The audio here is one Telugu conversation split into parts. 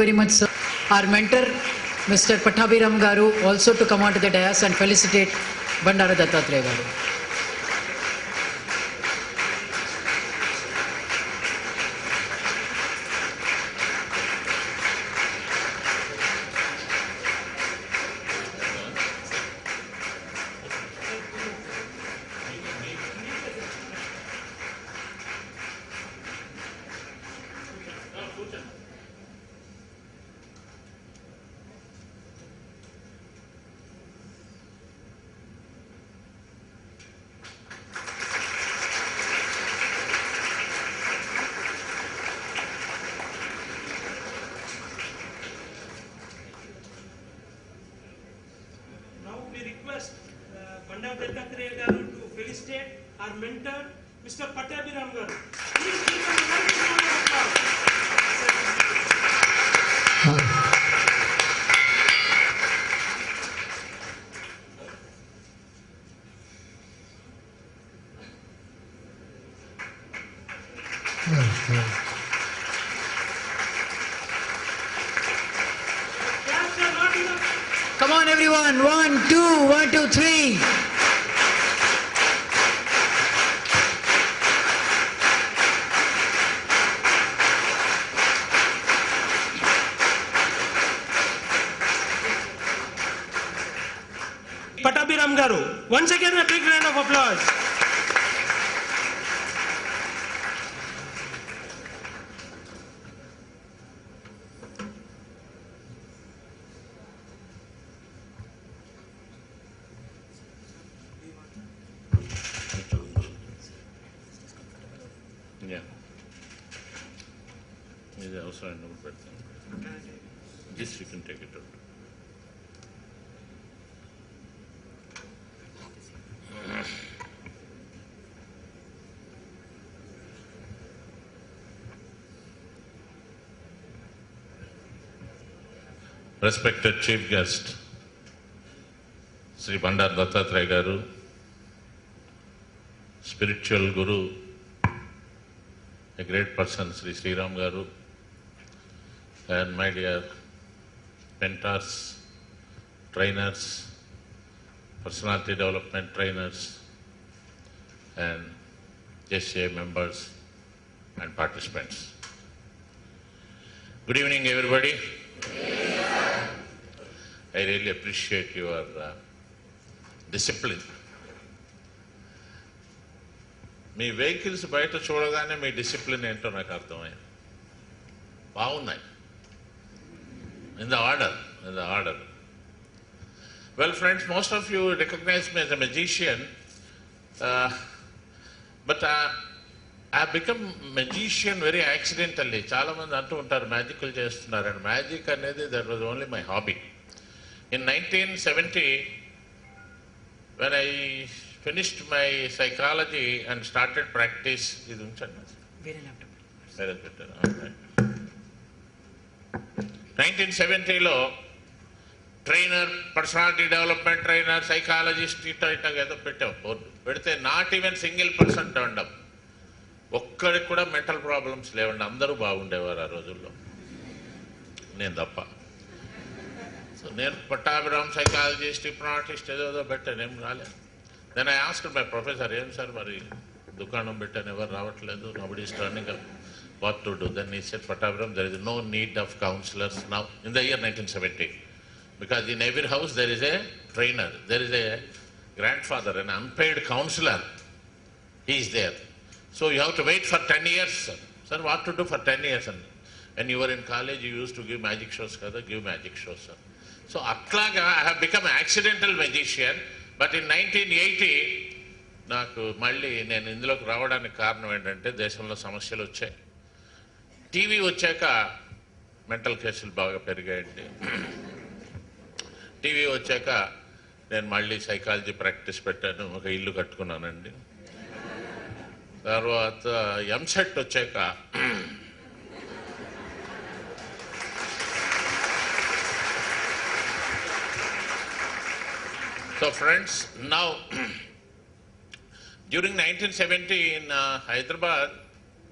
very much, sir. Our mentor, Mr. Pattabhiram Garu, also to come onto the dais and felicitate Bandara Dattatreya Garu. Bandara Dattatreya Garu to felicitate our mentor, Mr. Pattabhiram Garu. Please give them a very round of applause. Come on, everyone. 1, 2, 1, 2, 3. Pattabhiram Garu. Once again, a big round of applause. Yeah. This is also a note, but this you can take it out. Respected Chief Guest, Sri Bandara Dattatreya Garu, Spiritual Guru, a great person, Sri Sriram Garu, and my dear mentors, trainers, personality development trainers, and JCA members and participants. Good evening, everybody. I really appreciate your discipline. Me vehicles బయట చూడగానే మీ డిసిప్లిన్ ఏంటో నాకు అర్థమైంది. బాగున్నాయి. In the order. Well, friends, most of you recognize me as a magician, but I have become magician very accidentally. చాలా మంది అంటూ ఉంటారు మ్యాజిక్లు చేస్తున్నారు, అండ్ మ్యాజిక్ అనేది that was only my hobby. In 1970, when I finished my psychology and started practice, 1970లో trainer, personality development trainer, psychologist ఇట్లా ఏదో పెట్టాం బోర్డు పెడితే not even single person turned up. ఒక్కడికి కూడా మెంటల్ ప్రాబ్లమ్స్ లేవండి, అందరూ బాగుండేవారు ఆ రోజుల్లో, నేను తప్ప. సో నేను పట్టాభిరామ్ సైకాలజిస్ట్, హిప్నాటిస్ట్ ఏదో పెట్టాను, ఏం రాలేదు. Then I asked my professor, ఏం సార్ మరి దుకాణం పెట్టాను, ఎవరు రావట్లేదు, nobody is turning up, what to do? Then he said, Pattabhiram, there is no need of counselors now in the year 1970, because in every house there is a trainer, there is a grandfather, an unpaid counselor, he is there. So you have to wait for 10 years. Sir, what to do for 10 years? And when you were in college, you used to give magic shows, kada, give magic shows, sir. So atlaga I have become an accidental magician, but in 1980 నాకు మళ్ళీ నేను ఇందులోకి రావడానికి కారణం ఏంటంటే దేశంలో సమస్యలు వచ్చాయి. టీవీ వచ్చాక మెంటల్ కేసులు బాగా పెరిగాయండి. టీవీ వచ్చాక నేను మళ్ళీ సైకాలజీ ప్రాక్టీస్ పెట్టాను, ఒక ఇల్లు కట్టుకున్నానండి. తర్వాత ఎంసెట్ వచ్చాక So friends, now during 1970 in Hyderabad,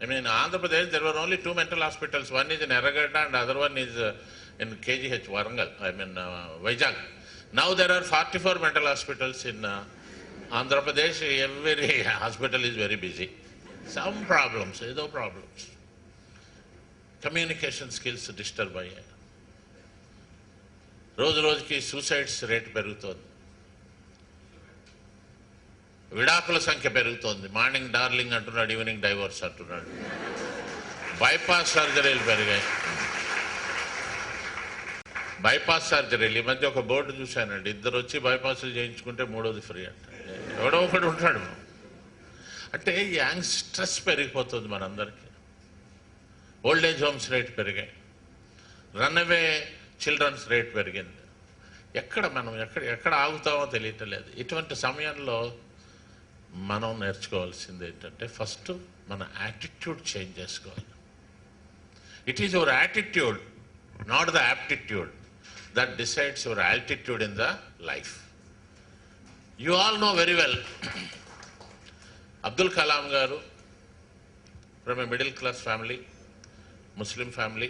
I mean, in Andhra Pradesh, there were only two mental hospitals. One is in Erragadda and the other one is in KGH, Warangal, Vizag. Now there are 44 mental hospitals in Andhra Pradesh. Every hospital is very busy. Some problems, ఏదో problems. Communication skills disturb అయ్యాయి. రోజు రోజుకి సూసైడ్స్ రేట్ పెరుగుతోంది, విడాకుల సంఖ్య పెరుగుతోంది. మార్నింగ్ డార్లింగ్ అంటున్నాడు, ఈవినింగ్ డైవోర్స్ అంటున్నాడు. బైపాస్ సర్జరీలు పెరిగాయి. బైపాస్ సర్జరీలు ఈ మధ్య ఒక బోర్డు చూశానండి, ఇద్దరు వచ్చి బైపాస్లు చేయించుకుంటే మూడోది ఫ్రీ అంట. ఎవడో ఒకటి ఉంటాడు. అంటే యాంగ్ స్ట్రెస్ పెరిగిపోతుంది మనందరికీ. ఓల్డ్ ఏజ్ హోమ్స్ రేట్ పెరిగాయి. రన్ అవే చిల్డ్రన్స్ రేట్ పెరిగింది. మనం ఎక్కడ ఆగుతామో తెలియటలేదు. ఇటువంటి సమయంలో మనం నేర్చుకోవాల్సింది ఏంటంటే, ఫస్ట్ మన యాటిట్యూడ్ చేంజ్ చేసుకోవాలి. It is your attitude, not the aptitude, that decides your altitude in the life. You all know very well, Abdul Kalam గారు from a middle class family, Muslim family,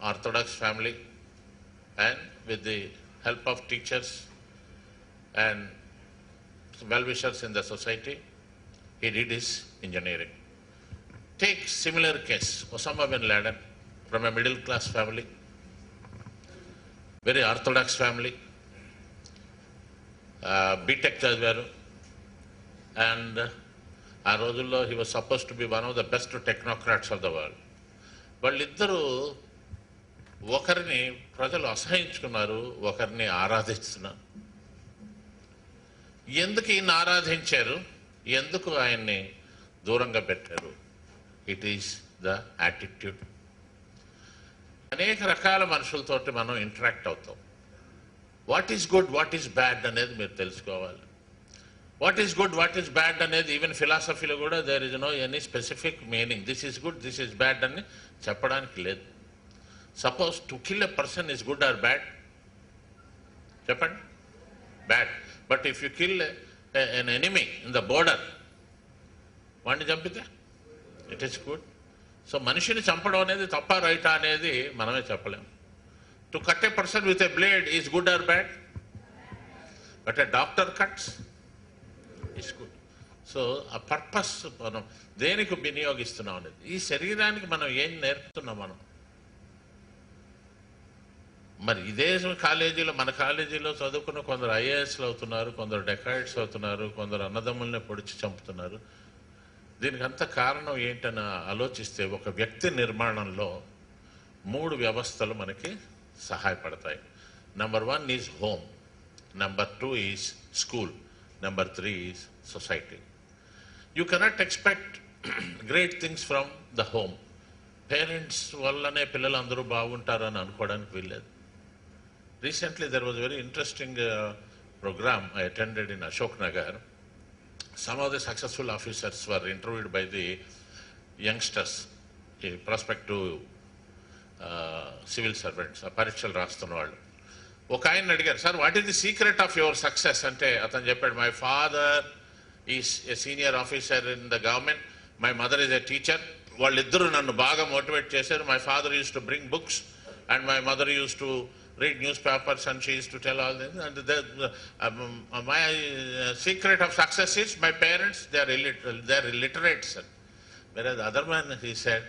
Orthodox family, and with the help of teachers and well-wishers in the society, he did his engineering. Take similar case, Osama bin Laden, from a middle-class family, very Orthodox family, B.Tech చదివారు, and ఆ రోజుల్లో he was supposed to be one of the best technocrats of the world. వాళ్ళిద్దరూ ఒకరిని ప్రజలు అసహించుకున్నారు, ఒకరిని ఆరాధిస్తున్నారు. ఎందుకు ఈయన ఆరాధించారు, ఎందుకు ఆయన్ని దూరంగా పెట్టారు? It is the attitude. అనేక రకాల మనుషులతోటి మనం ఇంటరాక్ట్ అవుతాం. What is good, what is bad అనేది మీరు తెలుసుకోవాలి. What is good, what is bad అనేది ఈవెన్ ఫిలాసఫీలో కూడా there is no any specific meaning. This is good, this is bad అని చెప్పడానికి లేదు. Suppose to kill a person is good or bad? చెప్పండి, bad. But if you kill an enemy in the border, వాడిని చంపితే ఇట్ ఈస్ గుడ్. సో మనిషిని చంపడం అనేది తప్ప రైటా అనేది మనమే చెప్పలేము. To cut a person with a blade is good or bad? But a doctor cuts is good. So ఆ పర్పస్ మనం దేనికి వినియోగిస్తున్నాం అనేది, ఈ శరీరానికి మనం ఏం నేర్పుతున్నాం మనం. మరి ఇదే కాలేజీలో, మన కాలేజీలో చదువుకున్న కొందరు ఐఏఎస్లు అవుతున్నారు, కొందరు డెకాయిడ్స్ అవుతున్నారు, కొందరు అన్నదమ్ముల్ని పొడిచి చంపుతున్నారు. దీనికి అంత కారణం ఏంటని ఆలోచిస్తే, ఒక వ్యక్తి నిర్మాణంలో 3 వ్యవస్థలు మనకి సహాయపడతాయి. Number 1 is home, number 2 is school, number 3 is society. You cannot expect great things from the home. Parents వల్లనే పిల్లలు అందరూ బాగుంటారని అనుకోవడానికి వీల్లేదు. Recently there was a very interesting program I attended in Ashok Nagar. Some of the successful officers were interviewed by the youngsters, prospective civil servants, పరీక్షలు రాస్తున్న వాళ్ళు. ఒక ఆయన అడిగారు, sir what is the secret of your success అంటే అతను చెప్పాడు, my father is a senior officer in the government, my mother is a teacher. వాళ్ళిద్దరూ నన్ను బాగా మోటివేట్ చేశారు. My father use to bring books and my mother use to read newspapers and she used to tell all this. And my secret of success is my parents, they are illiterates. Whereas the other man, he said,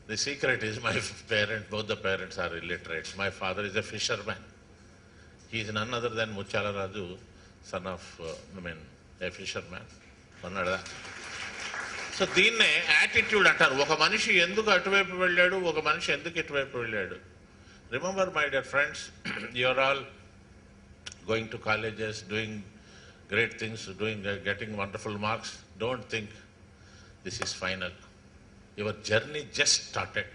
the secret is my parents, both the parents are illiterates. My father is a fisherman. He is none other than Muchala Raju, son of a fisherman. So దీన్నే యాటిట్యూడ్ అంటారు. ఒక మనిషి ఎందుకు అటువైపు వెళ్ళాడు, ఒక మనిషి ఎందుకు ఇటువైపు వెళ్ళాడు. Remember, my dear friends, you are all going to colleges, doing great things, getting wonderful marks. Don't think this is final. Your journey just started.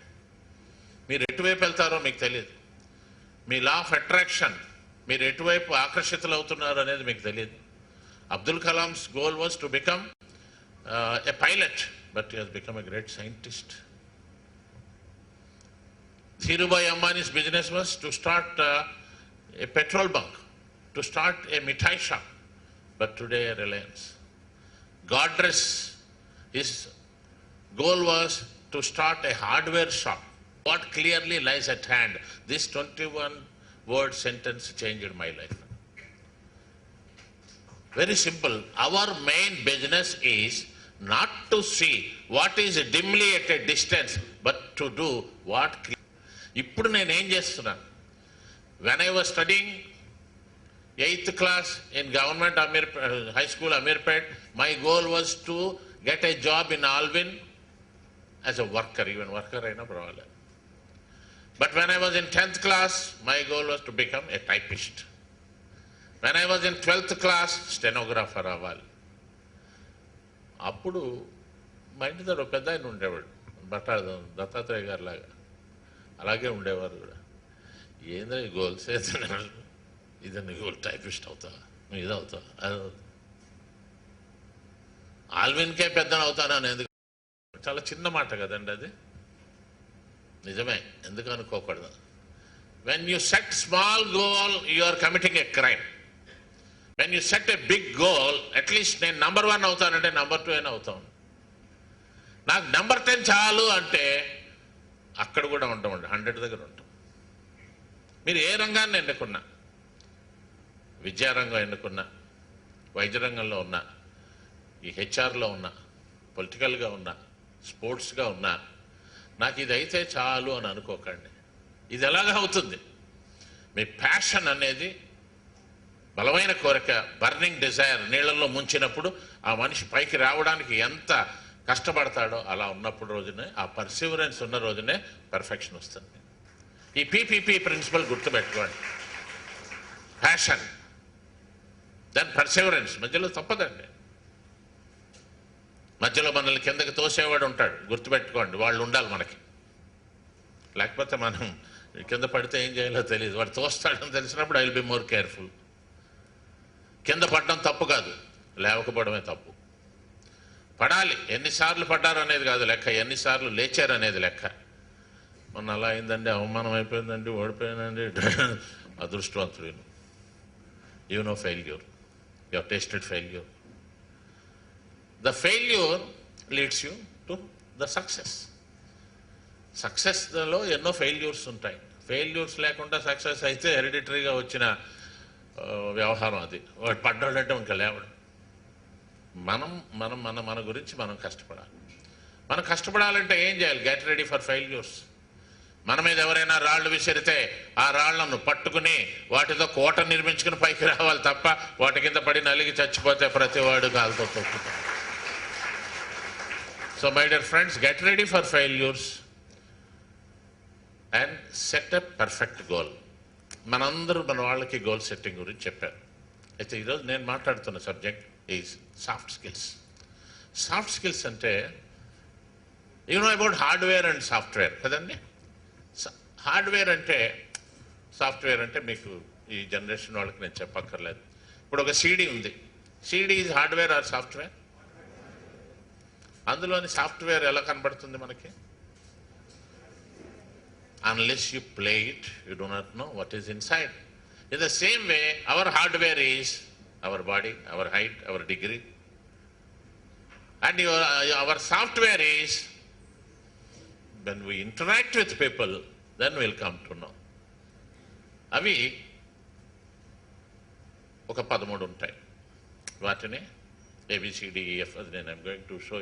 మీరు ఎటువైపు వెళ్తారో మీకు తెలియదు. మీ లా ఆఫ్ అట్రాక్షన్, మీరు ఎటువైపు ఆకర్షితులు అవుతున్నారు అనేది మీకు తెలియదు. Abdul కలాం's goal was to become a pilot, but he has become a great scientist. Dhirubhai Ambani's business was to start a petrol bunk, to start a mithai shop, but today a Reliance. Godrej is goal was to start a hardware shop. What clearly lies at hand, this 21-word sentence changed my life. Very simple. Our main business is not to see what is dimly at a distance, but to do what. ఇప్పుడు నేను ఏం చేస్తున్నాను? When I was studying 8th class in government high school Amirpet, my goal was to get a job in Alvin as a worker, even worker అయినా పర్వాలేదు. But when I was in 10th class, my goal was to become a typist. When I was in 12th class, stenographer అవ్వాలి. అప్పుడు మా ఇంటి దగ్గర పెద్ద ఆయన ఉండేవాడు, దత్తాత్రేయ గారు లాగా, అలాగే ఉండేవారు కూడా. ఏందో ఈ గోల్స్ ఇది నీ గోల్, టైపిస్ట్ అవుతావా, నువ్వు ఇది అవుతావా, అది అవుతావు, ఆల్విన్కే పెద్దన అవుతానని ఎందుకు? చాలా చిన్న మాట కదండి అది, నిజమే, ఎందుకు అనుకోకూడదు. When you set small goal you are committing a crime. When you set a big goal, at least నేను నెంబర్ 1 అవుతానంటే నెంబర్ 2 అయినా అవుతాను. నాకు నెంబర్ 10 చాలు అంటే అక్కడ కూడా ఉంటామండి, 100 దగ్గర ఉంటాం. మీరు ఏ రంగాన్ని ఎన్నుకున్నా, విద్యారంగం ఎన్నుకున్నా, వైద్య రంగంలో ఉన్నా, ఈ హెచ్ఆర్లో ఉన్నా, పొలిటికల్గా ఉన్నా, స్పోర్ట్స్గా ఉన్నా, నాకు ఇది అయితే చాలు అని అనుకోకండి. ఇది ఎలాగ అవుతుంది? మీ ప్యాషన్ అనేది, బలమైన కోరిక, బర్నింగ్ డిజైర్ నీళ్ళల్లో ముంచినప్పుడు ఆ మనిషి పైకి రావడానికి ఎంత కష్టపడతాడో అలా ఉన్నప్పుడు రోజునే, ఆ పర్సివరెన్స్ ఉన్న రోజునే పర్ఫెక్షన్ వస్తుంది. ఈ పీపీపీ ప్రిన్సిపల్ గుర్తుపెట్టుకోండి. Passion, then perseverance. మధ్యలో తప్పదండి. మధ్యలో మనల్ని కిందకి తోసేవాడు ఉంటాడు, గుర్తుపెట్టుకోండి, వాళ్ళు ఉండాలి మనకి. లేకపోతే మనం కింద పడితే ఏం చేయాలో తెలియదు. వాడు తోస్తాడని తెలిసినప్పుడు I will be more careful. కింద పడడం తప్పు కాదు, లేవకపోవడమే తప్పు. పడాలి, ఎన్నిసార్లు పడ్డారు అనేది కాదు లెక్క, ఎన్నిసార్లు లేచారు అనేది లెక్క. మొన్న అలా అయిందండి, అవమానం అయిపోయిందండి, ఓడిపోయిందండి, అదృష్టవంతుడు. You know failure, you have tasted failure. The failure leads you to the success. సక్సెస్లో ఎన్నో ఫెయిల్యూర్స్ ఉంటాయి. ఫెయిల్యూర్స్ లేకుండా సక్సెస్ అయితే హెరిడిటరీగా వచ్చిన వ్యవహారం అది. వాడు పడ్డాడంటే ఇంకా లేవడు. మనం మనం మన మన గురించి మనం కష్టపడాలి. మనం కష్టపడాలంటే ఏం చేయాలి? Get ready for failures. మన మీద ఎవరైనా రాళ్ళు విసిరితే ఆ రాళ్లను పట్టుకుని వాటితో కోట నిర్మించుకుని పైకి రావాలి తప్ప వాటి కింద పడి నలిగి చచ్చిపోతే ప్రతివాడు కాలుతో తొక్కుతాడు. So my dear friends, get ready for failures and set a perfect goal. మనందరూ మన వాళ్ళకి గోల్ సెట్టింగ్ గురించి చెప్పారు. అయితే ఈరోజు నేను మాట్లాడుతున్న subject is soft skills. Soft skills అంటే you know about hardware and software కదండి. హార్డ్వేర్ అంటే, సాఫ్ట్వేర్ అంటే మీకు ఈ జనరేషన్ వాళ్ళకి నేను చెప్పక్కర్లేదు. ఇప్పుడు ఒక సీడీ ఉంది, CD is hardware are software? అందులోని సాఫ్ట్వేర్ ఎలా కనబడుతుంది మనకి? Unless you play it, you do not know what is inside. In the same way, our hardware is our body, our height, our degree. And our software is, when we interact with people, then we'll come to know. అవి ఒక 13 ఉంటాయి. వాటిని ABCDEF, అది నేను ఐఎమ్ గోయింగ్ టు షో.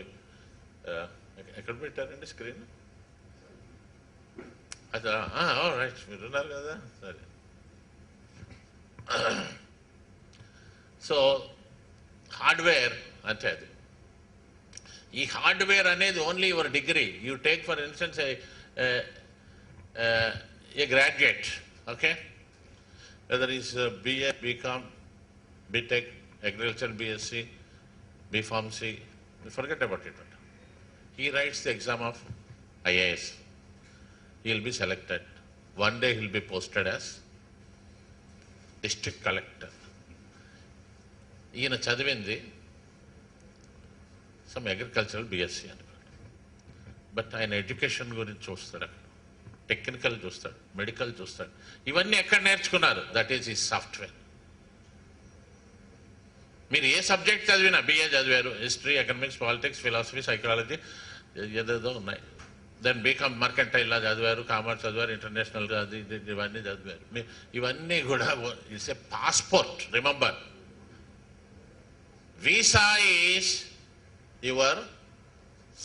ఎక్కడ పెట్టారండి స్క్రీన్? అదా, రైట్, మీరు ఉన్నారు కదా, సరే. సో హార్డ్వేర్ అంటే అది. ఈ హార్డ్వేర్ అనేది only your degree. You take for instance a graduate, okay, whether is BA, BCom, BTech, agriculture, BSc, BPharmC, forget about it. He writes the exam of IAS. He will be selected. One day he will be posted as district collector. ఈయన చదివింది సమ్ అగ్రికల్చరల్ BSc అనుకోండి. బట్ ఆయన ఎడ్యుకేషన్ గురించి చూస్తాడు, అక్కడ టెక్నికల్ చూస్తాడు, మెడికల్ చూస్తాడు. ఇవన్నీ ఎక్కడ నేర్చుకున్నారు? దట్ ఈజ్ ఈ సాఫ్ట్వేర్. మీరు ఏ సబ్జెక్ట్ చదివినా, BA చదివారు, history, economics, politics, philosophy, psychology, ఏదేదో ఉన్నాయి. దెన్ బీకామ్ మర్కెంటైల్ చదివారు, కామర్స్ చదివారు, ఇంటర్నేషనల్గా అది ఇవన్నీ చదివారు. ఇవన్నీ కూడా it's a passport. Remember, visa is your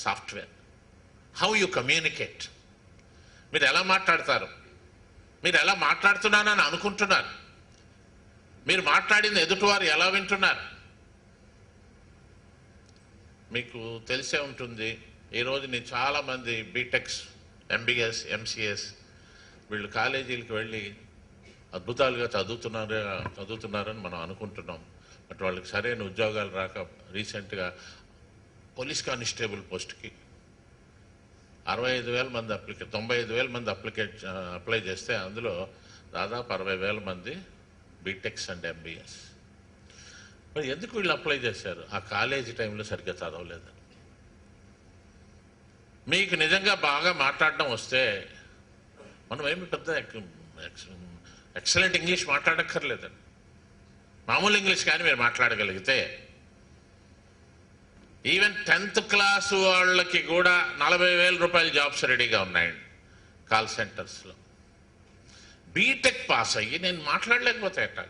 software. How you communicate, మీరు ఎలా మాట్లాడతారు, మీరు ఎలా మాట్లాడుతున్నానని అనుకుంటున్నారు, మీరు మాట్లాడింది ఎదుటివారు ఎలా వింటున్నారు. మీకు తెలిసే ఉంటుంది, ఈరోజు నేను చాలామంది బీటెక్స్, ఎంబీఎస్, ఎంసీఎస్ వీళ్ళు కాలేజీలకు వెళ్ళి అద్భుతాలుగా చదువుతున్నారని మనం అనుకుంటున్నాం. బట్ వాళ్ళకి సరైన ఉద్యోగాలు రాక రీసెంట్గా పోలీస్ కానిస్టేబుల్ పోస్ట్కి 65,000 మంది 95,000 మంది అప్లై చేస్తే అందులో దాదాపు 60,000 మంది బీటెక్స్ అండ్ ఎంబీఎస్. మరి ఎందుకు వీళ్ళు అప్లై చేశారు? ఆ కాలేజీ టైంలో సరిగ్గా చదవలేదు. మీకు నిజంగా బాగా మాట్లాడడం వస్తే మనం ఏమి పెద్ద ఎక్సలెంట్ ఇంగ్లీష్ మాట్లాడక్కర్లేదండి. మామూలు ఇంగ్లీష్ కానీ మీరు మాట్లాడగలిగితే ఈవెన్ 10th క్లాస్ వాళ్ళకి కూడా 40,000 రూపాయల జాబ్స్ రెడీగా ఉన్నాయండి కాల్ సెంటర్స్లో. బీటెక్ పాస్ అయ్యి నేను మాట్లాడలేకపోతే ఎట్టా?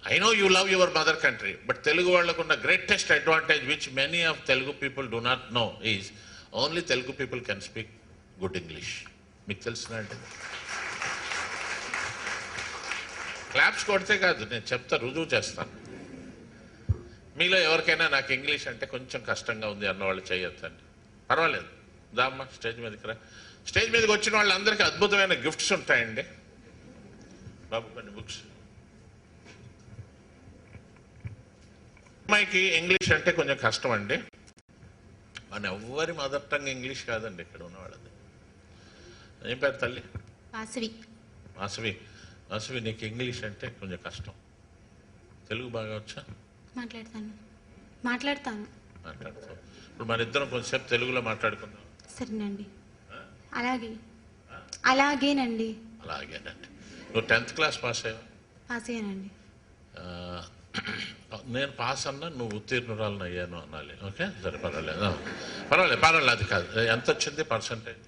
I know you love your mother country, but Telugu vallakuన్న greatest advantage which many of Telugu people do not know is only Telugu people can speak good English. మీకు తెలుసునండి. క్లాప్స్ కొడితే కాదు, నేను చెప్తా, రుజువు చేస్తాను. మీలో ఎవరికైనా నాకు ఇంగ్లీష్ అంటే కొంచెం కష్టంగా ఉంది అన్నవాళ్ళు చేయొద్దండి, పర్వాలేదు, దామ్మా స్టేజ్ మీదకి రా. స్టేజ్ మీదకి వచ్చిన వాళ్ళందరికీ అద్భుతమైన గిఫ్ట్స్ ఉంటాయండి. బాబు కొన్ని బుక్స్. అమ్మాయికి ఇంగ్లీష్ అంటే కొంచెం కష్టం అండి. మన ఎవ్వరి మదర్ టంగ్ ఇంగ్లీష్ కాదండి ఇక్కడ ఉన్న వాళ్ళది. ఏం పేరు తల్లి? వాసవి. వాసవి, వాసవి నీకు ఇంగ్లీష్ అంటే కొంచెం కష్టం. తెలుగు బాగా వచ్చా? మాట్లాడతాను. ఇప్పుడు మన ఇద్దరం కొంచెంసేపు తెలుగులో మాట్లాడుకుందాం. సరేనండి. అలాగేనండి. అలాగేనండి. నువ్వు 10th క్లాస్ పాస్ అయ్యావు? పాస్ అయ్యానండి. నేను పాస్ అన్నా, నువ్వు ఉత్తీర్ణురాలను అయ్యాను అనాలి. ఓకే, సరే, పర్వాలేదు, పర్వాలేదు. అది కాదు, ఎంత వచ్చింది పర్సంటేజ్?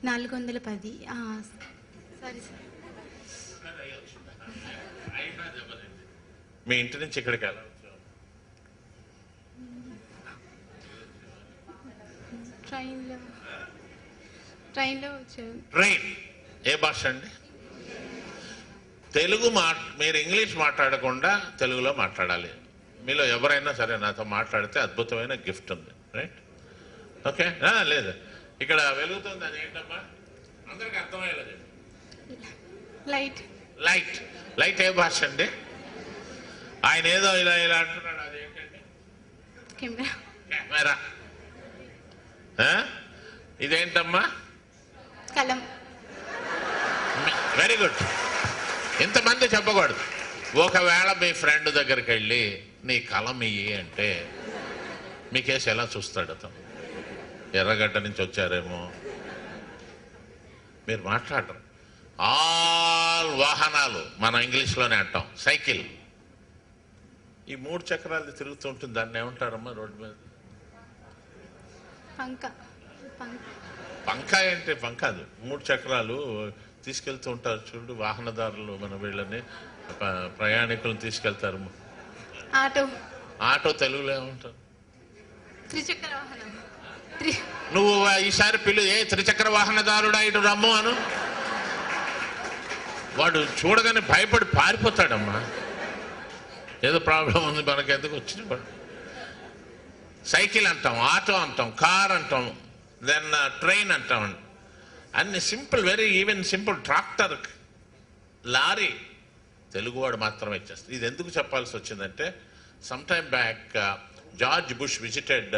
410. సరే సార్. మీ ఇంటి నుంచి ఇక్కడికి ఎలా వచ్చావు? ట్రైన్లో వచ్చాను. ట్రైన్. ఏ భాష అండి? తెలుగు మీరు ఇంగ్లీష్ మాట్లాడకుండా తెలుగులో మాట్లాడాలి. మీలో ఎవరైనా సరే నాతో మాట్లాడితే అద్భుతమైన గిఫ్ట్ ఉంది. రైట్? ఓకే, లేదు ఇక్కడ వెలుగుతుంది. అది ఏంటమ్మా? అందరికి అర్థమయ్యేది. లైట్. లైట్. లైట్ ఏ భాష అండి? ఆయన ఏదో ఇలా ఇలా అంటున్నాడు, అది ఏంటండి? కెమెరా. ఇదేంటమ్మా? కలం. Very good. ఇంతమంది చెప్పకూడదు. ఒకవేళ మీ ఫ్రెండ్ దగ్గరికి వెళ్ళి నీ కలం ఇయ్యి అంటే మీ కేసు ఎలా చూస్తాడు అతను? ఎర్రగడ్డ నుంచి వచ్చారేమో. మీరు మాట్లాడరు. ఆల్ వాహనాలు మన ఇంగ్లీష్లోనే అంటాం. సైకిల్, ఈ 3 చక్రాలు తిరుగుతూ ఉంటుంది, దాన్ని ఏమంటారమ్మా రోడ్డు మీద? పంక అంటే పంక అది. 3 చక్రాలు తీసుకెళ్తూ ఉంటారు చూడు వాహనదారులు, మన వీళ్ళని ప్రయాణికులను తీసుకెళ్తారు. ఆటో. ఆటో తెలుగులో ఏమంటారు? త్రిచక్ర వాహనం. నువ్వు ఈసారి పిల్లు, ఏ త్రిచక్ర వాహనదారుడా ఇటు రమ్ము అను. వాడు చూడగానే భయపడి పారిపోతాడమ్మా. ఏదో ప్రాబ్లం ఉంది మనకి, ఎందుకు వచ్చిన వాడు. సైకిల్ అంటాం, ఆటో అంటాం, కార్ అంటాం, దెన్ ట్రైన్ అంటాం. అన్ని simple, very even simple. Tractor, lorry తెలుగువాడు మాత్రమే ఇచ్చేస్తుంది. ఇది ఎందుకు చెప్పాల్సి వచ్చిందంటే, some time back George Bush visited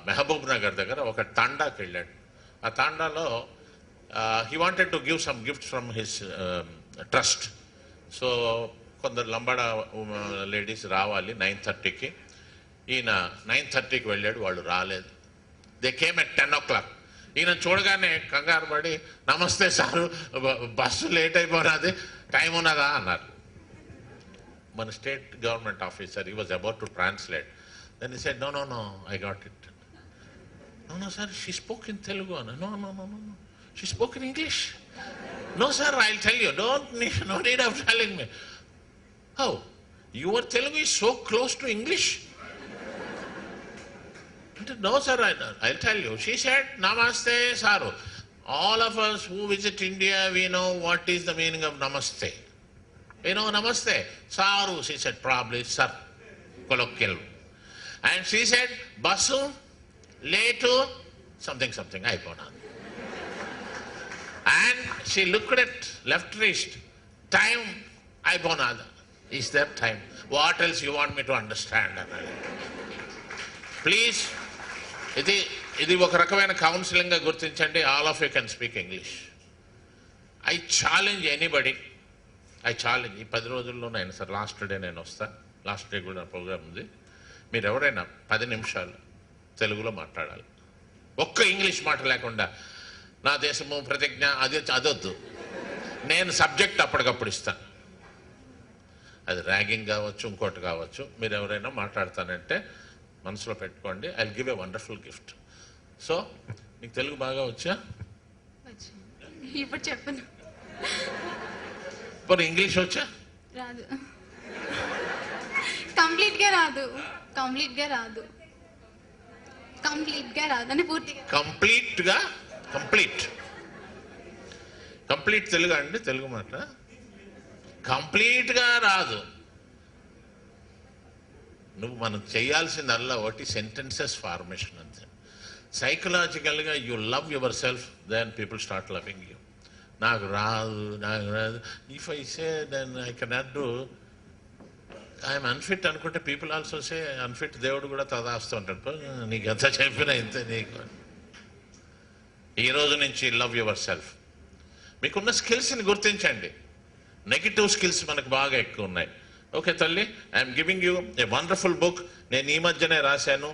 Mahabub Nagar దగ్గర ఒక తాండాకి వెళ్ళాడు. ఆ తాండాలో he wanted to give some gifts from his trust. So కొందరు లంబాడా లేడీస్ రావాలి 9:30కి. ఈయన 9:30కి వెళ్ళాడు, వాళ్ళు రాలేదు. They came at 10 o'clock. ఈయన చూడగానే కంగారు పడి, నమస్తే సారు, బస్సు లేట్ అయిపోయినది, టైం ఉన్నదా అన్నారు. మన state government officer, he was about to translate. Then he said, no, I got it. No, sir, she spoke in Telugu. No. She spoke in English. No, sir, I'll tell you. No need of telling me. How? Your Telugu is so close to English? No, sir, I'll tell you. She said, Namaste, Saru. All of us who visit India, we know what is the meaning of Namaste. You know Namaste? Saru, she said, probably, sir, colloquial. And she said, Basu, Letu, something, Aipona. And she looked at left wrist. Time, Aipona. Is there time? What else you want me to understand? Please, ఇది ఒక రకమైన కౌన్సిలింగ్గా గుర్తించండి. All of you can speak English. I challenge anybody. ఈ 10 రోజుల్లోనైనా సార్, లాస్ట్ డే నేను వస్తా, లాస్ట్ డే కూడా ప్రోగ్రామ్ ఉంది. మీరు ఎవరైనా 10 నిమిషాలు తెలుగులో మాట్లాడాలి. ఒక్క ఇంగ్లీష్ మాట లేకుండా నా దేశము ప్రతిజ్ఞ అదొద్దు. నేను సబ్జెక్ట్ అప్పటికప్పుడు ఇస్తాను. అది ర్యాగింగ్ కావచ్చు, ఇంకోటి కావచ్చు. మీరు ఎవరైనా మాట్లాడతానంటే మనసులో పెట్టుకోండి. I will give a wonderful gift. So నీకు తెలుగు బాగా వచ్చా? ఇప్పుడు చెప్పను. మరి ఇంగ్లీష్ వచ్చా? రాదు. కంప్లీట్గా రాదు అని పూర్తిగా. కంప్లీట్ తెలుగు అండి, తెలుగు మాట కంప్లీట్గా రాదు. మనం చేయాల్సిందల్లా ఒకటి సెంటెన్సెస్ ఫార్మేషన్ అంతే. సైకలాజికల్గా you love your self, then people start loving you. నాకు రాదు. If I say then I cannot do, I'm unfit అనుకుంటే పీపుల్ ఆల్సో సే అన్ఫిట్. దేవుడు కూడా తదాస్తూ ఉంటాడు, నీకు ఎంత చెప్పినా ఇంతే నీకు. ఈ రోజు నుంచి లవ్ యువర్ సెల్ఫ్. మీకున్న స్కిల్స్ని గుర్తించండి. నెగిటివ్ స్కిల్స్ మనకు బాగా ఎక్కువ ఉన్నాయి. ఓకే తల్లి, I'm giving you a wonderful book. నేను ఈ మధ్యనే రాశాను.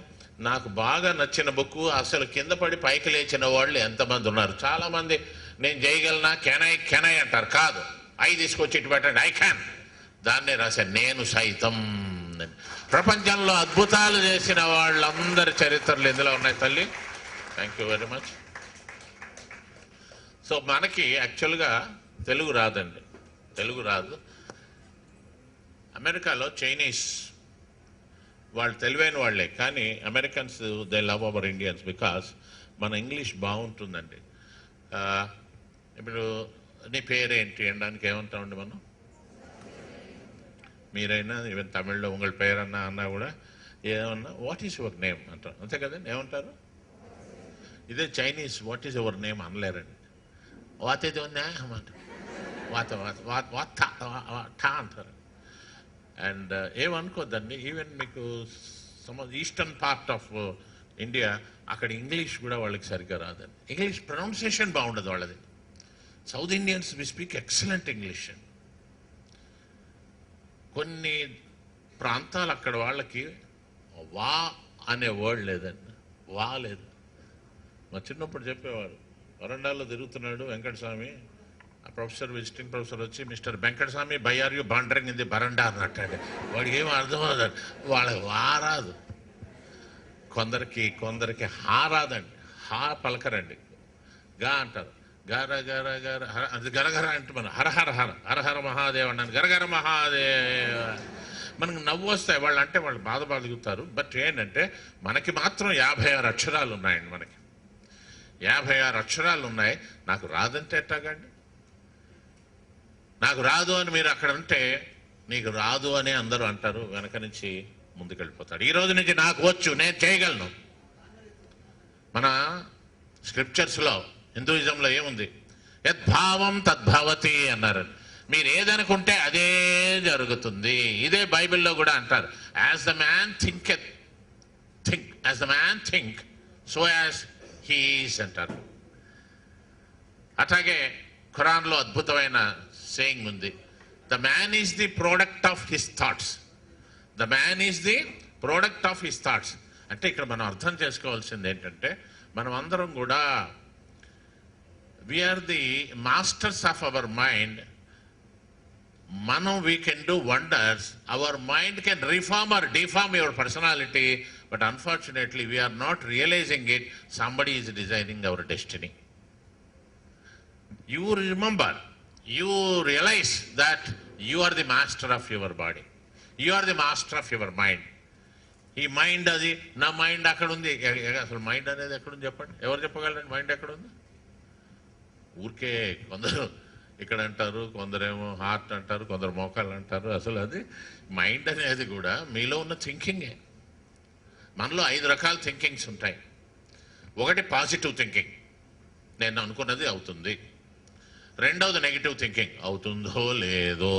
నాకు బాగా నచ్చిన బుక్. అసలు కింద పడి పైకి లేచిన వాళ్ళు ఎంతమంది ఉన్నారు. చాలామంది నేను చేయగలనా, కెనై అంటారు. కాదు, తీసుకొచ్చి ఇటు పెట్టండి, ఐ క్యాన్. దాన్నే రాశాను, నేను సైతం. ప్రపంచంలో అద్భుతాలు చేసిన వాళ్ళందరి చరిత్రలు ఇందులో ఉన్నాయి తల్లి. Thank you very much. So మనకి యాక్చువల్గా తెలుగు రాదండి, తెలుగు రాదు. అమెరికాలో చైనీస్ వాళ్ళు తెలివైన వాళ్ళే, కానీ Americans they love our Indians because మన ఇంగ్లీష్ బాగుంటుందండి. ఇప్పుడు నీ పేరేంటి అనడానికి ఏమంటామండి మనం? మీరైనా ఈవెన్ తమిళ్లో ఉంగళ పేరన్నా అన్నా కూడా ఏమన్నా వాట్ ఈస్ యువర్ నేమ్ అంటారు, అంతే కదండి. ఏమంటారు? ఇదే Chinese what is your name అనలేరండి. వాత్ ఇది ఉందా వాత అంటారు. అండ్ ఏమనుకోద్దండి, ఈవెన్ మీకు ఈస్టర్న్ పార్ట్ ఆఫ్ ఇండియా అక్కడ ఇంగ్లీష్ కూడా వాళ్ళకి సరిగ్గా రాదండి. ఇంగ్లీష్ ప్రొనౌన్సియేషన్ బాగుండదు వాళ్ళది. South Indians we speak excellent English. కొన్ని ప్రాంతాలు అక్కడ వాళ్ళకి వా అనే వర్డ్ లేదండి, వా లేదు. మా చిన్నప్పుడు చెప్పేవారు, వరండాలో తిరుగుతున్నాడు వెంకటస్వామి, ఆ ప్రొఫెసర్, విజిటింగ్ ప్రొఫెసర్ వచ్చి, mister Venkataswamy why are you wandering in the veranda అన్నట్టాడు. వాడికి ఏం అర్థం అవుతాడు, వాళ్ళకి వా రాదు. కొందరికి హా రాదండి, హా పలకరండి, గా అంటారు. గర గర గర అది గరగర అంటే మనం హరహర హరహర మహాదేవ్ అన్నాను, గరగర మహాదేవ్. మనకు నవ్వు వస్తాయి వాళ్ళు అంటే, వాళ్ళు బాధపడుగుతారు. బట్ ఏంటంటే మనకి మాత్రం 56 అక్షరాలు ఉన్నాయండి. మనకి 56 అక్షరాలు ఉన్నాయి. నాకు రాదంటే ఎట్టాగండి? నాకు రాదు అని మీరు అక్కడ ఉంటే, నీకు రాదు అని అందరూ అంటారు, వెనక నుంచి ముందుకెళ్ళిపోతాడు. ఈ రోజు నుంచి నాకు వచ్చు, నేను చేయగలను. మన స్క్రిప్చర్స్లో హిందూయిజంలో ఏముంది? యద్భావం తద్భవతి అన్నారు. మీరు ఏదనుకుంటే అదే జరుగుతుంది. ఇదే బైబిల్లో కూడా అంటారు, as the man think as the man think so as he is అంటారు. అట్లాగే ఖురాన్లో అద్భుతమైన సేయింగ్ ఉంది, the man is the product of his thoughts. The man is the product of his thoughts. అంటే ఇక్కడ మనం అర్థం చేసుకోవాల్సింది ఏంటంటే, మనం అందరం కూడా we are the masters of our mind. మనం we can do wonders. Our mind can reform or deform your personality, but unfortunately we are not realising it. Somebody is designing our destiny. You remember, you realize that you are the master of your body. You are the master of your mind. ఈ మైండ్ అది నా మైండ్ అక్కడ ఉంది. అసలు మైండ్ అనేది ఎక్కడుంది చెప్పండి, ఎవరు చెప్పగలరండి మైండ్ ఎక్కడుంది? ఊరికే కొందరు ఇక్కడ అంటారు, కొందరేమో హార్ట్ అంటారు, కొందరు మోకాళ్ళు అంటారు. అసలు అది మైండ్ అనేది కూడా మీలో ఉన్న థింకింగే. మనలో 5 రకాల థింకింగ్స్ ఉంటాయి. ఒకటి పాజిటివ్ థింకింగ్, నేను అనుకున్నది అవుతుంది. రెండవది నెగిటివ్ థింకింగ్, అవుతుందో లేదో.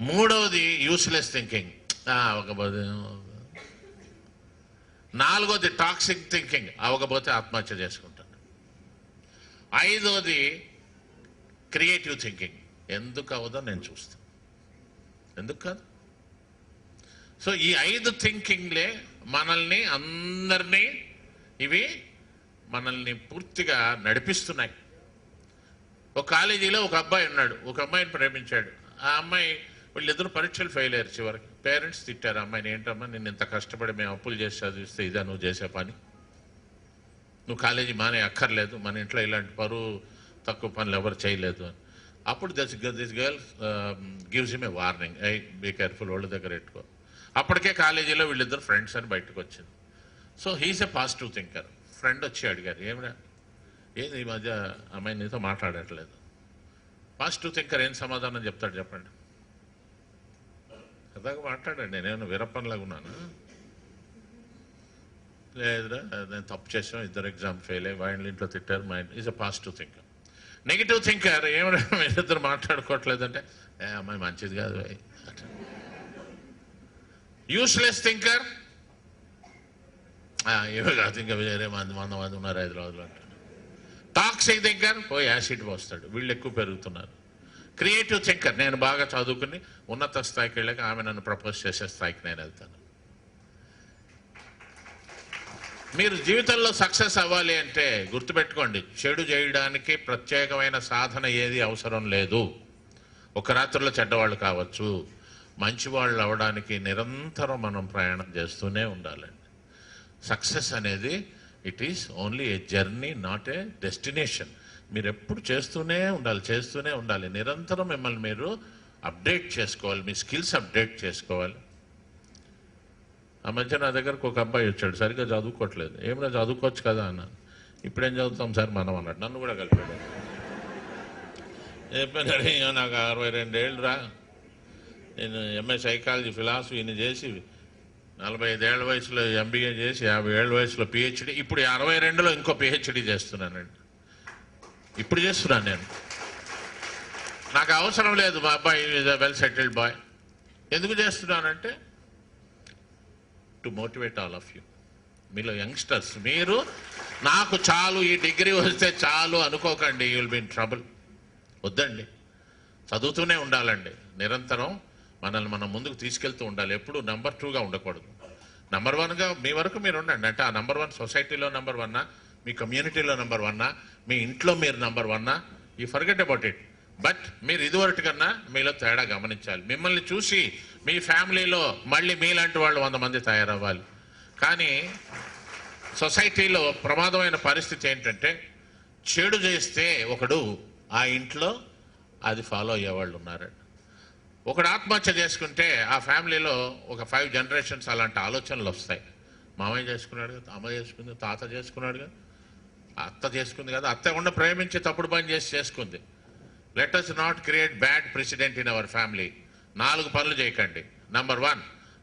మూడవది యూస్లెస్ థింకింగ్, అవ్వకపోతే. నాలుగోది టాక్సిక్ థింకింగ్, అవ్వకపోతే ఆత్మహత్య చేసుకుంటాను. ఐదోది క్రియేటివ్ థింకింగ్, ఎందుకు అవ్వదో నేను చూస్తాను, ఎందుకు కాదు. సో ఈ 5 థింకింగ్లే మనల్ని అందరినీ, ఇవి మనల్ని పూర్తిగా నడిపిస్తున్నాయి. ఒక కాలేజీలో ఒక అబ్బాయి ఉన్నాడు, ఒక అమ్మాయిని ప్రేమించాడు. ఆ అమ్మాయి, వీళ్ళిద్దరు పరీక్షలు ఫెయిల్ అయ్యారు. చివరికి పేరెంట్స్ తిట్టారు అమ్మాయిని, ఏంటమ్మా నేను ఇంత కష్టపడి మేము అప్పులు చేసి చదివిస్తే ఇదా నువ్వు చేసే పని, నువ్వు కాలేజీ మానే అక్కర్లేదు, మన ఇంట్లో ఇలాంటి పరువు తక్కువ పనులు ఎవరు చేయలేదు అని. అప్పుడు this girl gives him a warning, I be careful, వాళ్ళ దగ్గర పెట్టుకో. అప్పటికే కాలేజీలో వీళ్ళిద్దరు ఫ్రెండ్స్ అని బయటకు వచ్చింది. సో హీస్ ఏ పాజిటివ్ థింకర్. ఫ్రెండ్ వచ్చి అడిగారు, ఏమిరా ఏది ఈ మధ్య అమ్మాయి నీతో మాట్లాడట్లేదు? పాజిటివ్ థింకర్ ఏం సమాధానం చెప్తాడు చెప్పండి? కదాగా మాట్లాడండి, నేనేమన్నా వీరప్పన్లాగా ఉన్నాను? లేదురా నేను తప్పు చేసాం, ఇద్దరు ఎగ్జామ్ ఫెయిల్ అయ్యి వాళ్ళ ఇంట్లో తిట్టారు. Mind is a positive thinker. Negative thinker, ఏమైనా మీరిద్దరు మాట్లాడుకోవట్లేదంటే అమ్మాయి మంచిది కాదు. యూస్లెస్ థింకర్, ఏమో కాదు, ఇంకా వేరే మంది ఉన్నారు హైదరాబాద్లో అంటాడు. టాక్సిక్ థింకర్ పోయి యాసిడ్ పోస్తాడు, వీళ్ళు ఎక్కువ పెరుగుతున్నారు. క్రియేటివ్ థింకర్, నేను బాగా చదువుకుని ఉన్నత స్థాయికి వెళ్ళాక ఆమె నన్ను ప్రపోజ్ చేసే స్థాయికి నేను వెళ్తాను. మీరు జీవితంలో సక్సెస్ అవ్వాలి అంటే గుర్తుపెట్టుకోండి, చెడు చేయడానికి ప్రత్యేకమైన సాధన ఏది అవసరం లేదు. ఒక రాత్రిలో చెడ్డవాళ్ళు కావచ్చు, మంచివాళ్ళు అవ్వడానికి నిరంతరం మనం ప్రయాణం చేస్తూనే ఉండాలండి. సక్సెస్ అనేది it is only A journey, not a destination. మీరు ఎప్పుడు చేస్తూనే ఉండాలి. నిరంతరం మిమ్మల్ని మీరు అప్డేట్ చేసుకోవాలి, మీ స్కిల్స్ అప్డేట్ చేసుకోవాలి. ఆ మధ్య నా దగ్గరకు ఒక అబ్బాయి వచ్చాడు, సరిగ్గా చదువుకోవట్లేదు. ఏమైనా చదువుకోవచ్చు కదా అన్నాను. ఇప్పుడేం చదువుతాం సార్ మనం అన్నాడు, నన్ను కూడా కలిపాడు. చెప్పాను, నాకు 62 ఏళ్ళు రా, నేను ఎంఏ సైకాలజీ ఫిలాసఫీని చేసి 45 ఏళ్ల వయసులో ఎంబీఏ చేసి 50 ఏళ్ల వయసులో పిహెచ్డి, ఇప్పుడు 62లో ఇంకో పిహెచ్డి చేస్తున్నానండి. ఇప్పుడు చేస్తున్నాను నేను. నాకు అవసరం లేదు, మా అబ్బాయి is a well settled boy. ఎందుకు చేస్తున్నానంటే to motivate all of you. మీలో యంగ్స్టర్స్, మీరు నాకు చాలు, ఈ డిగ్రీ వస్తే చాలు అనుకోకండి, you will be in trouble. వద్దండి, చదువుతూనే ఉండాలండి. నిరంతరం మనల్ని మనం ముందుకు తీసుకెళ్తూ ఉండాలి. ఎప్పుడు నెంబర్ 2గా ఉండకూడదు. నెంబర్ 1గా మీ వరకు మీరు ఉండండి. అంటే ఆ నెంబర్ 1 సొసైటీలో నెంబర్ 1, మీ కమ్యూనిటీలో నెంబర్ 1, మీ ఇంట్లో మీరు number 1, you forget about it. But మీరు ఇదివరకు కన్నా మీలో తేడా గమనించాలి. మిమ్మల్ని చూసి మీ ఫ్యామిలీలో మళ్ళీ మీలాంటి వాళ్ళు 100 మంది తయారవ్వాలి. కానీ సొసైటీలో ప్రమాదమైన పరిస్థితి ఏంటంటే, చెడు చేస్తే ఒకడు ఆ ఇంట్లో అది ఫాలో అయ్యేవాళ్ళు ఉన్నారండి. ఒకడు ఆత్మహత్య చేసుకుంటే ఆ ఫ్యామిలీలో ఒక 5 జనరేషన్స్ అలాంటి ఆలోచనలు వస్తాయి. మామయ్య చేసుకున్నాడు కదా, అమ్మ చేసుకుంది, తాత చేసుకున్నాడు కదా, అత్త చేసుకుంది కదా, అత్త కూడా ప్రేమించి తప్పుడు పని చేసి చేసుకుంది. Let us not create bad president in our family. 4 పనులు చేయకండి. Number 1,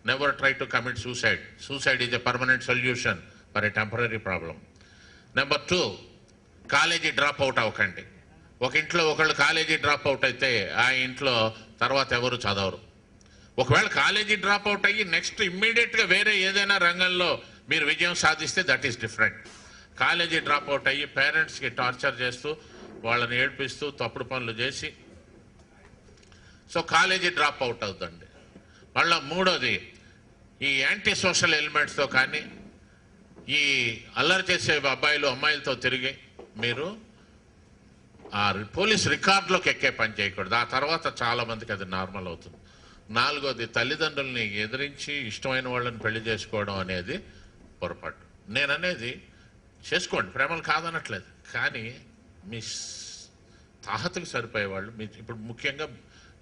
never try to commit suicide. Suicide is a permanent solution for a temporary problem. Number 2, college drop out అవ్వకండి. ఒక ఇంట్లో ఒకళ్ళు కాలేజీ డ్రాప్ అవుట్ అయితే ఆ ఇంట్లో తర్వాత ఎవరు చదవరు. ఒకవేళ కాలేజీ డ్రాప్ అవుట్ అయ్యి నెక్స్ట్ ఇమ్మీడియట్గా వేరే ఏదైనా రంగంలో మీరు విజయం సాధిస్తే that is different. College drop out అయ్యి పేరెంట్స్కి టార్చర్ చేస్తూ వాళ్ళని ఏడ్పిస్తూ తప్పుడు పనులు చేసి, సో కాలేజీ డ్రాప్ అవుట్ అవుతుంది. మళ్ళీ 3వది, ఈ యాంటీ సోషల్ ఎలిమెంట్స్తో కానీ ఈ అల్లరి చేసే అబ్బాయిలు అమ్మాయిలతో తిరిగి మీరు ఆ పోలీస్ రికార్డులోకి ఎక్కే పని చేయకూడదు. ఆ తర్వాత చాలా మందికి అది నార్మల్ అవుతుంది. 4వది, తల్లిదండ్రుల్ని ఎదిరించి ఇష్టమైన వాళ్ళని పెళ్లి చేసుకోవడం అనేది పొరపాటు. నేననేది చేసుకోండి, ప్రేమలు కాదనట్లేదు, కానీ మీ తాహతకు సరిపోయే వాళ్ళు. మీ ఇప్పుడు ముఖ్యంగా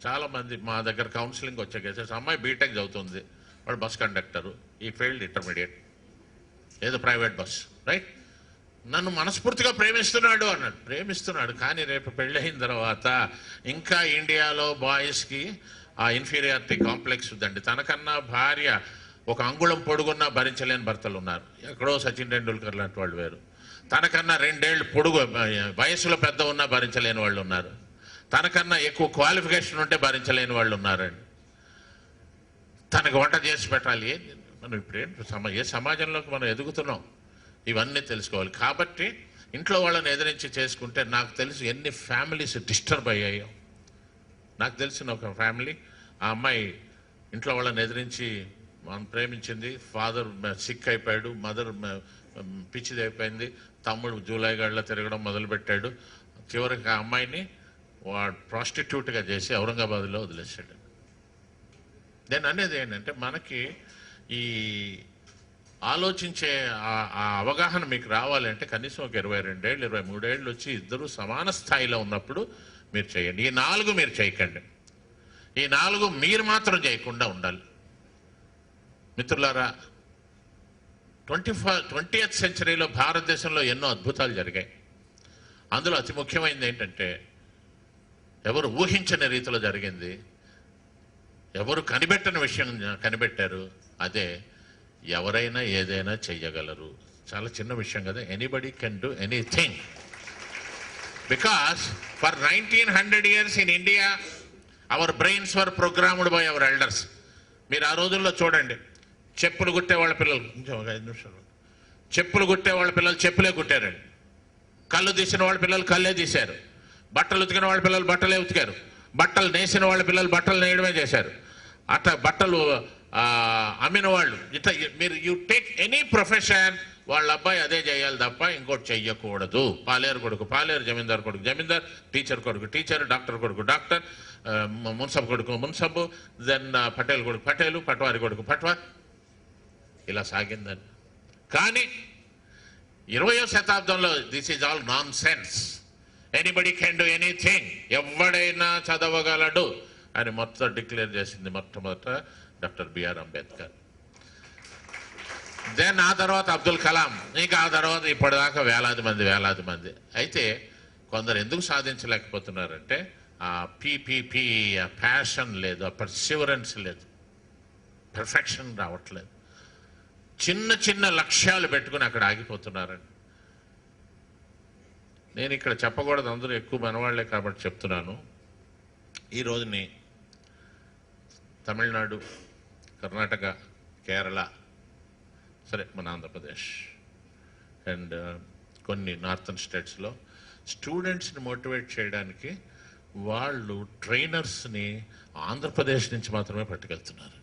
చాలామంది మా దగ్గర కౌన్సిలింగ్ వచ్చే కేసెస్, అమ్మాయి బీటెక్ చదువుతుంది, వాడు బస్ కండక్టరు, ఈ ఫెయిల్డ్ ఇంటర్మీడియట్, ఏదో ప్రైవేట్ బస్, రైట్, నన్ను మనస్ఫూర్తిగా ప్రేమిస్తున్నాడు అన్నాడు. ప్రేమిస్తున్నాడు, కానీ రేపు పెళ్ళయిన తర్వాత ఇంకా ఇండియాలో బాయ్స్కి ఆ ఇన్ఫీరియారిటీ కాంప్లెక్స్ ఉందండి. తనకన్నా భార్య ఒక అంగుళం పొడుగున్నా భరించలేని భర్తలు ఉన్నారు. ఎక్కడో సచిన్ టెండూల్కర్ లాంటి వాళ్ళు వేరు. తనకన్నా 2 ఏళ్ళు పొడుగు వయసులో పెద్ద ఉన్నా భరించలేని వాళ్ళు ఉన్నారు. తనకన్నా ఎక్కువ క్వాలిఫికేషన్ ఉంటే భరించలేని వాళ్ళు ఉన్నారండి. తనకు వంట చేసి పెట్టాలి. మనం ఇప్పుడేంటి ఏ సమాజంలోకి మనం ఎదుగుతున్నాం, ఇవన్నీ తెలుసుకోవాలి. కాబట్టి ఇంట్లో వాళ్ళని ఎదిరించి చేసుకుంటే, నాకు తెలిసి ఎన్ని ఫ్యామిలీస్ డిస్టర్బ్ అయ్యాయో. నాకు తెలిసిన ఒక ఫ్యామిలీ, ఆ అమ్మాయి ఇంట్లో వాళ్ళని ఎదిరించి ప్రేమించింది, ఫాదర్ సిక్ అయిపోయాడు, మదర్ పిచ్చిది అయిపోయింది, తమ్ముడు జూలైగడ్లో తిరగడం మొదలుపెట్టాడు. చివరికి ఆ అమ్మాయిని వాడు ప్రాస్టిట్యూట్గా చేసి ఔరంగాబాద్లో వదిలేశాడు. నేను అనేది ఏంటంటే, మనకి ఈ ఆలోచించే ఆ అవగాహన మీకు రావాలంటే కనీసం ఒక 22 ఏళ్ళు 23 ఏళ్ళు వచ్చి ఇద్దరు సమాన స్థాయిలో ఉన్నప్పుడు మీరు చేయండి. ఈ 4 మీరు చేయకండి. ఈ 4 మీరు మాత్రం చేయకుండా ఉండాలి. మిత్రులారా, 20th సెంచరీలో భారతదేశంలో ఎన్నో అద్భుతాలు జరిగాయి. అందులో అతి ముఖ్యమైనది ఏంటంటే, ఎవరు ఊహించని రీతిలో జరిగింది, ఎవరు కనిపెట్టని విషయం కనిపెట్టారు. అదే ఎవరైనా ఏదైనా చెయ్యగలరు. చాలా చిన్న విషయం కదా, anybody can do anything. Because for 1900 years in India our brains were programmed by our elders. మీరు ఆ రోజుల్లో చూడండి, చెప్పులు కుట్టే వాళ్ళ పిల్లలు, కొంచెం ఒక 5 నిమిషాలు, చెప్పులు కుట్టే వాళ్ళ పిల్లలు చెప్పులే కుట్టారండి. కళ్ళు తీసిన వాళ్ళ పిల్లలు కళ్ళే తీశారు. బట్టలు ఉతికిన వాళ్ళ పిల్లలు బట్టలే ఉతికారు. బట్టలు నేసిన వాళ్ళ పిల్లలు బట్టలు నేయడమే చేశారు. అట్లా బట్టలు అమ్మిన వాళ్ళు ఇట్లా మీరు యూ టేక్ ఎనీ ప్రొఫెషన్, వాళ్ళ అబ్బాయి అదే చేయాలి తప్ప ఇంకోటి చెయ్యకూడదు. పాలేరు కొడుకు పాలేరు, జమీందార్ కొడుకు జమీందార్, టీచర్ కొడుకు టీచర్, డాక్టర్ కొడుకు డాక్టర్, మున్సబ్ కొడుకు మున్సబ్, దెన్ పటేల్ కొడుకు పటేలు, పట్వారి కొడుకు పట్వార్, ఇలా సాగిందని. కానీ 20వ శతాబ్దంలో this is all non sense. Anybody can do anything, ఎవడైనా చదవగలడు అని మొత్తం డిక్లేర్ చేసింది మొట్టమొదట డాక్టర్ బిఆర్ అంబేద్కర్. దెన్ ఆ తర్వాత అబ్దుల్ కలాం, ఇంకా ఆ తర్వాత ఇప్పటిదాకా వేలాది మంది. అయితే కొందరు ఎందుకు సాధించలేకపోతున్నారంటే, ఆ పీపీపీ ప్యాషన్ లేదు, ఆ పర్సివరెన్స్ లేదు, పర్ఫెక్షన్ రావట్లేదు. చిన్న లక్ష్యాలు పెట్టుకుని అక్కడ ఆగిపోతున్నారండి. నేను ఇక్కడ చెప్పకూడదు, అందరూ ఎక్కువ మనవాళ్లే కాబట్టి చెప్తున్నాను. ఈ రోజుని తమిళనాడు, కర్ణాటక, కేరళ, సరే మన ఆంధ్రప్రదేశ్ అండ్ కొన్ని నార్థన్ స్టేట్స్లో స్టూడెంట్స్ని మోటివేట్ చేయడానికి వాళ్ళు ట్రైనర్స్ని ఆంధ్రప్రదేశ్ నుంచి మాత్రమే పట్టుకెళ్తున్నారు.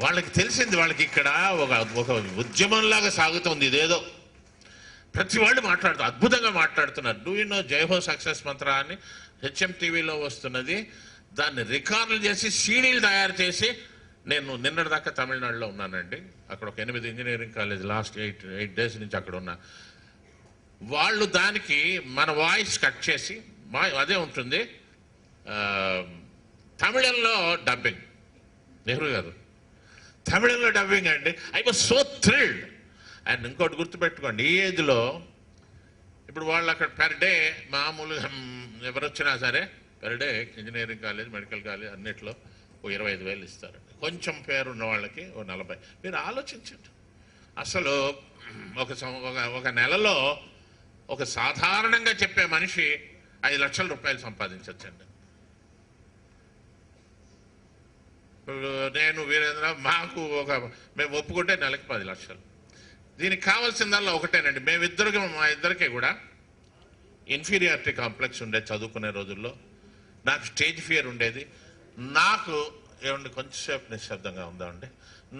వాళ్ళకి తెలిసింది, వాళ్ళకి ఇక్కడ ఒక ఉద్యమంలాగా సాగుతుంది ఇదేదో. ప్రతి వాళ్ళు మాట్లాడుతూ అద్భుతంగా మాట్లాడుతున్నారు. Do you know Jai Ho success మంత్ర అని HMTVలో వస్తున్నది. దాన్ని రికార్డులు చేసి సీడీలు తయారు చేసి, నేను నిన్నటిదాకా తమిళనాడులో ఉన్నానండి. అక్కడ ఒక 8 ఇంజనీరింగ్ కాలేజ్ లాస్ట్ 8 days నుంచి అక్కడ ఉన్నా. వాళ్ళు దానికి మన వాయిస్ కట్ చేసి అదే ఉంటుంది, తమిళంలో డబ్బింగ్. నెహ్రూ గారు తమిళంలో డబ్బింగ్ అండి. I was so thrilled. And ఇంకోటి గుర్తుపెట్టుకోండి, ఈ ఏజ్లో ఇప్పుడు వాళ్ళు అక్కడ పెర్ డే మామూలుగా ఎవరు వచ్చినా సరే per day engineering college, medical college అన్నిట్లో ఓ 25,000 ఇస్తారండి. కొంచెం పేరున్న వాళ్ళకి ఓ 40. మీరు ఆలోచించండి, అసలు ఒక నెలలో ఒక సాధారణంగా చెప్పే మనిషి 5 లక్షల రూపాయలు సంపాదించవచ్చండి. నేను వీరేంద్ర మాకు మేము ఒప్పుకుంటే నెలకి 10 లక్షలు. దీనికి కావాల్సిందల్లా ఒకటేనండి, మా ఇద్దరికి కూడా ఇన్ఫీరియారిటీ కాంప్లెక్స్ ఉండేది చదువుకునే రోజుల్లో. నాకు స్టేజ్ ఫియర్ ఉండేది. నాకు ఏమండి కొంచెంసేపు నిశ్శబ్దంగా ఉందామండి.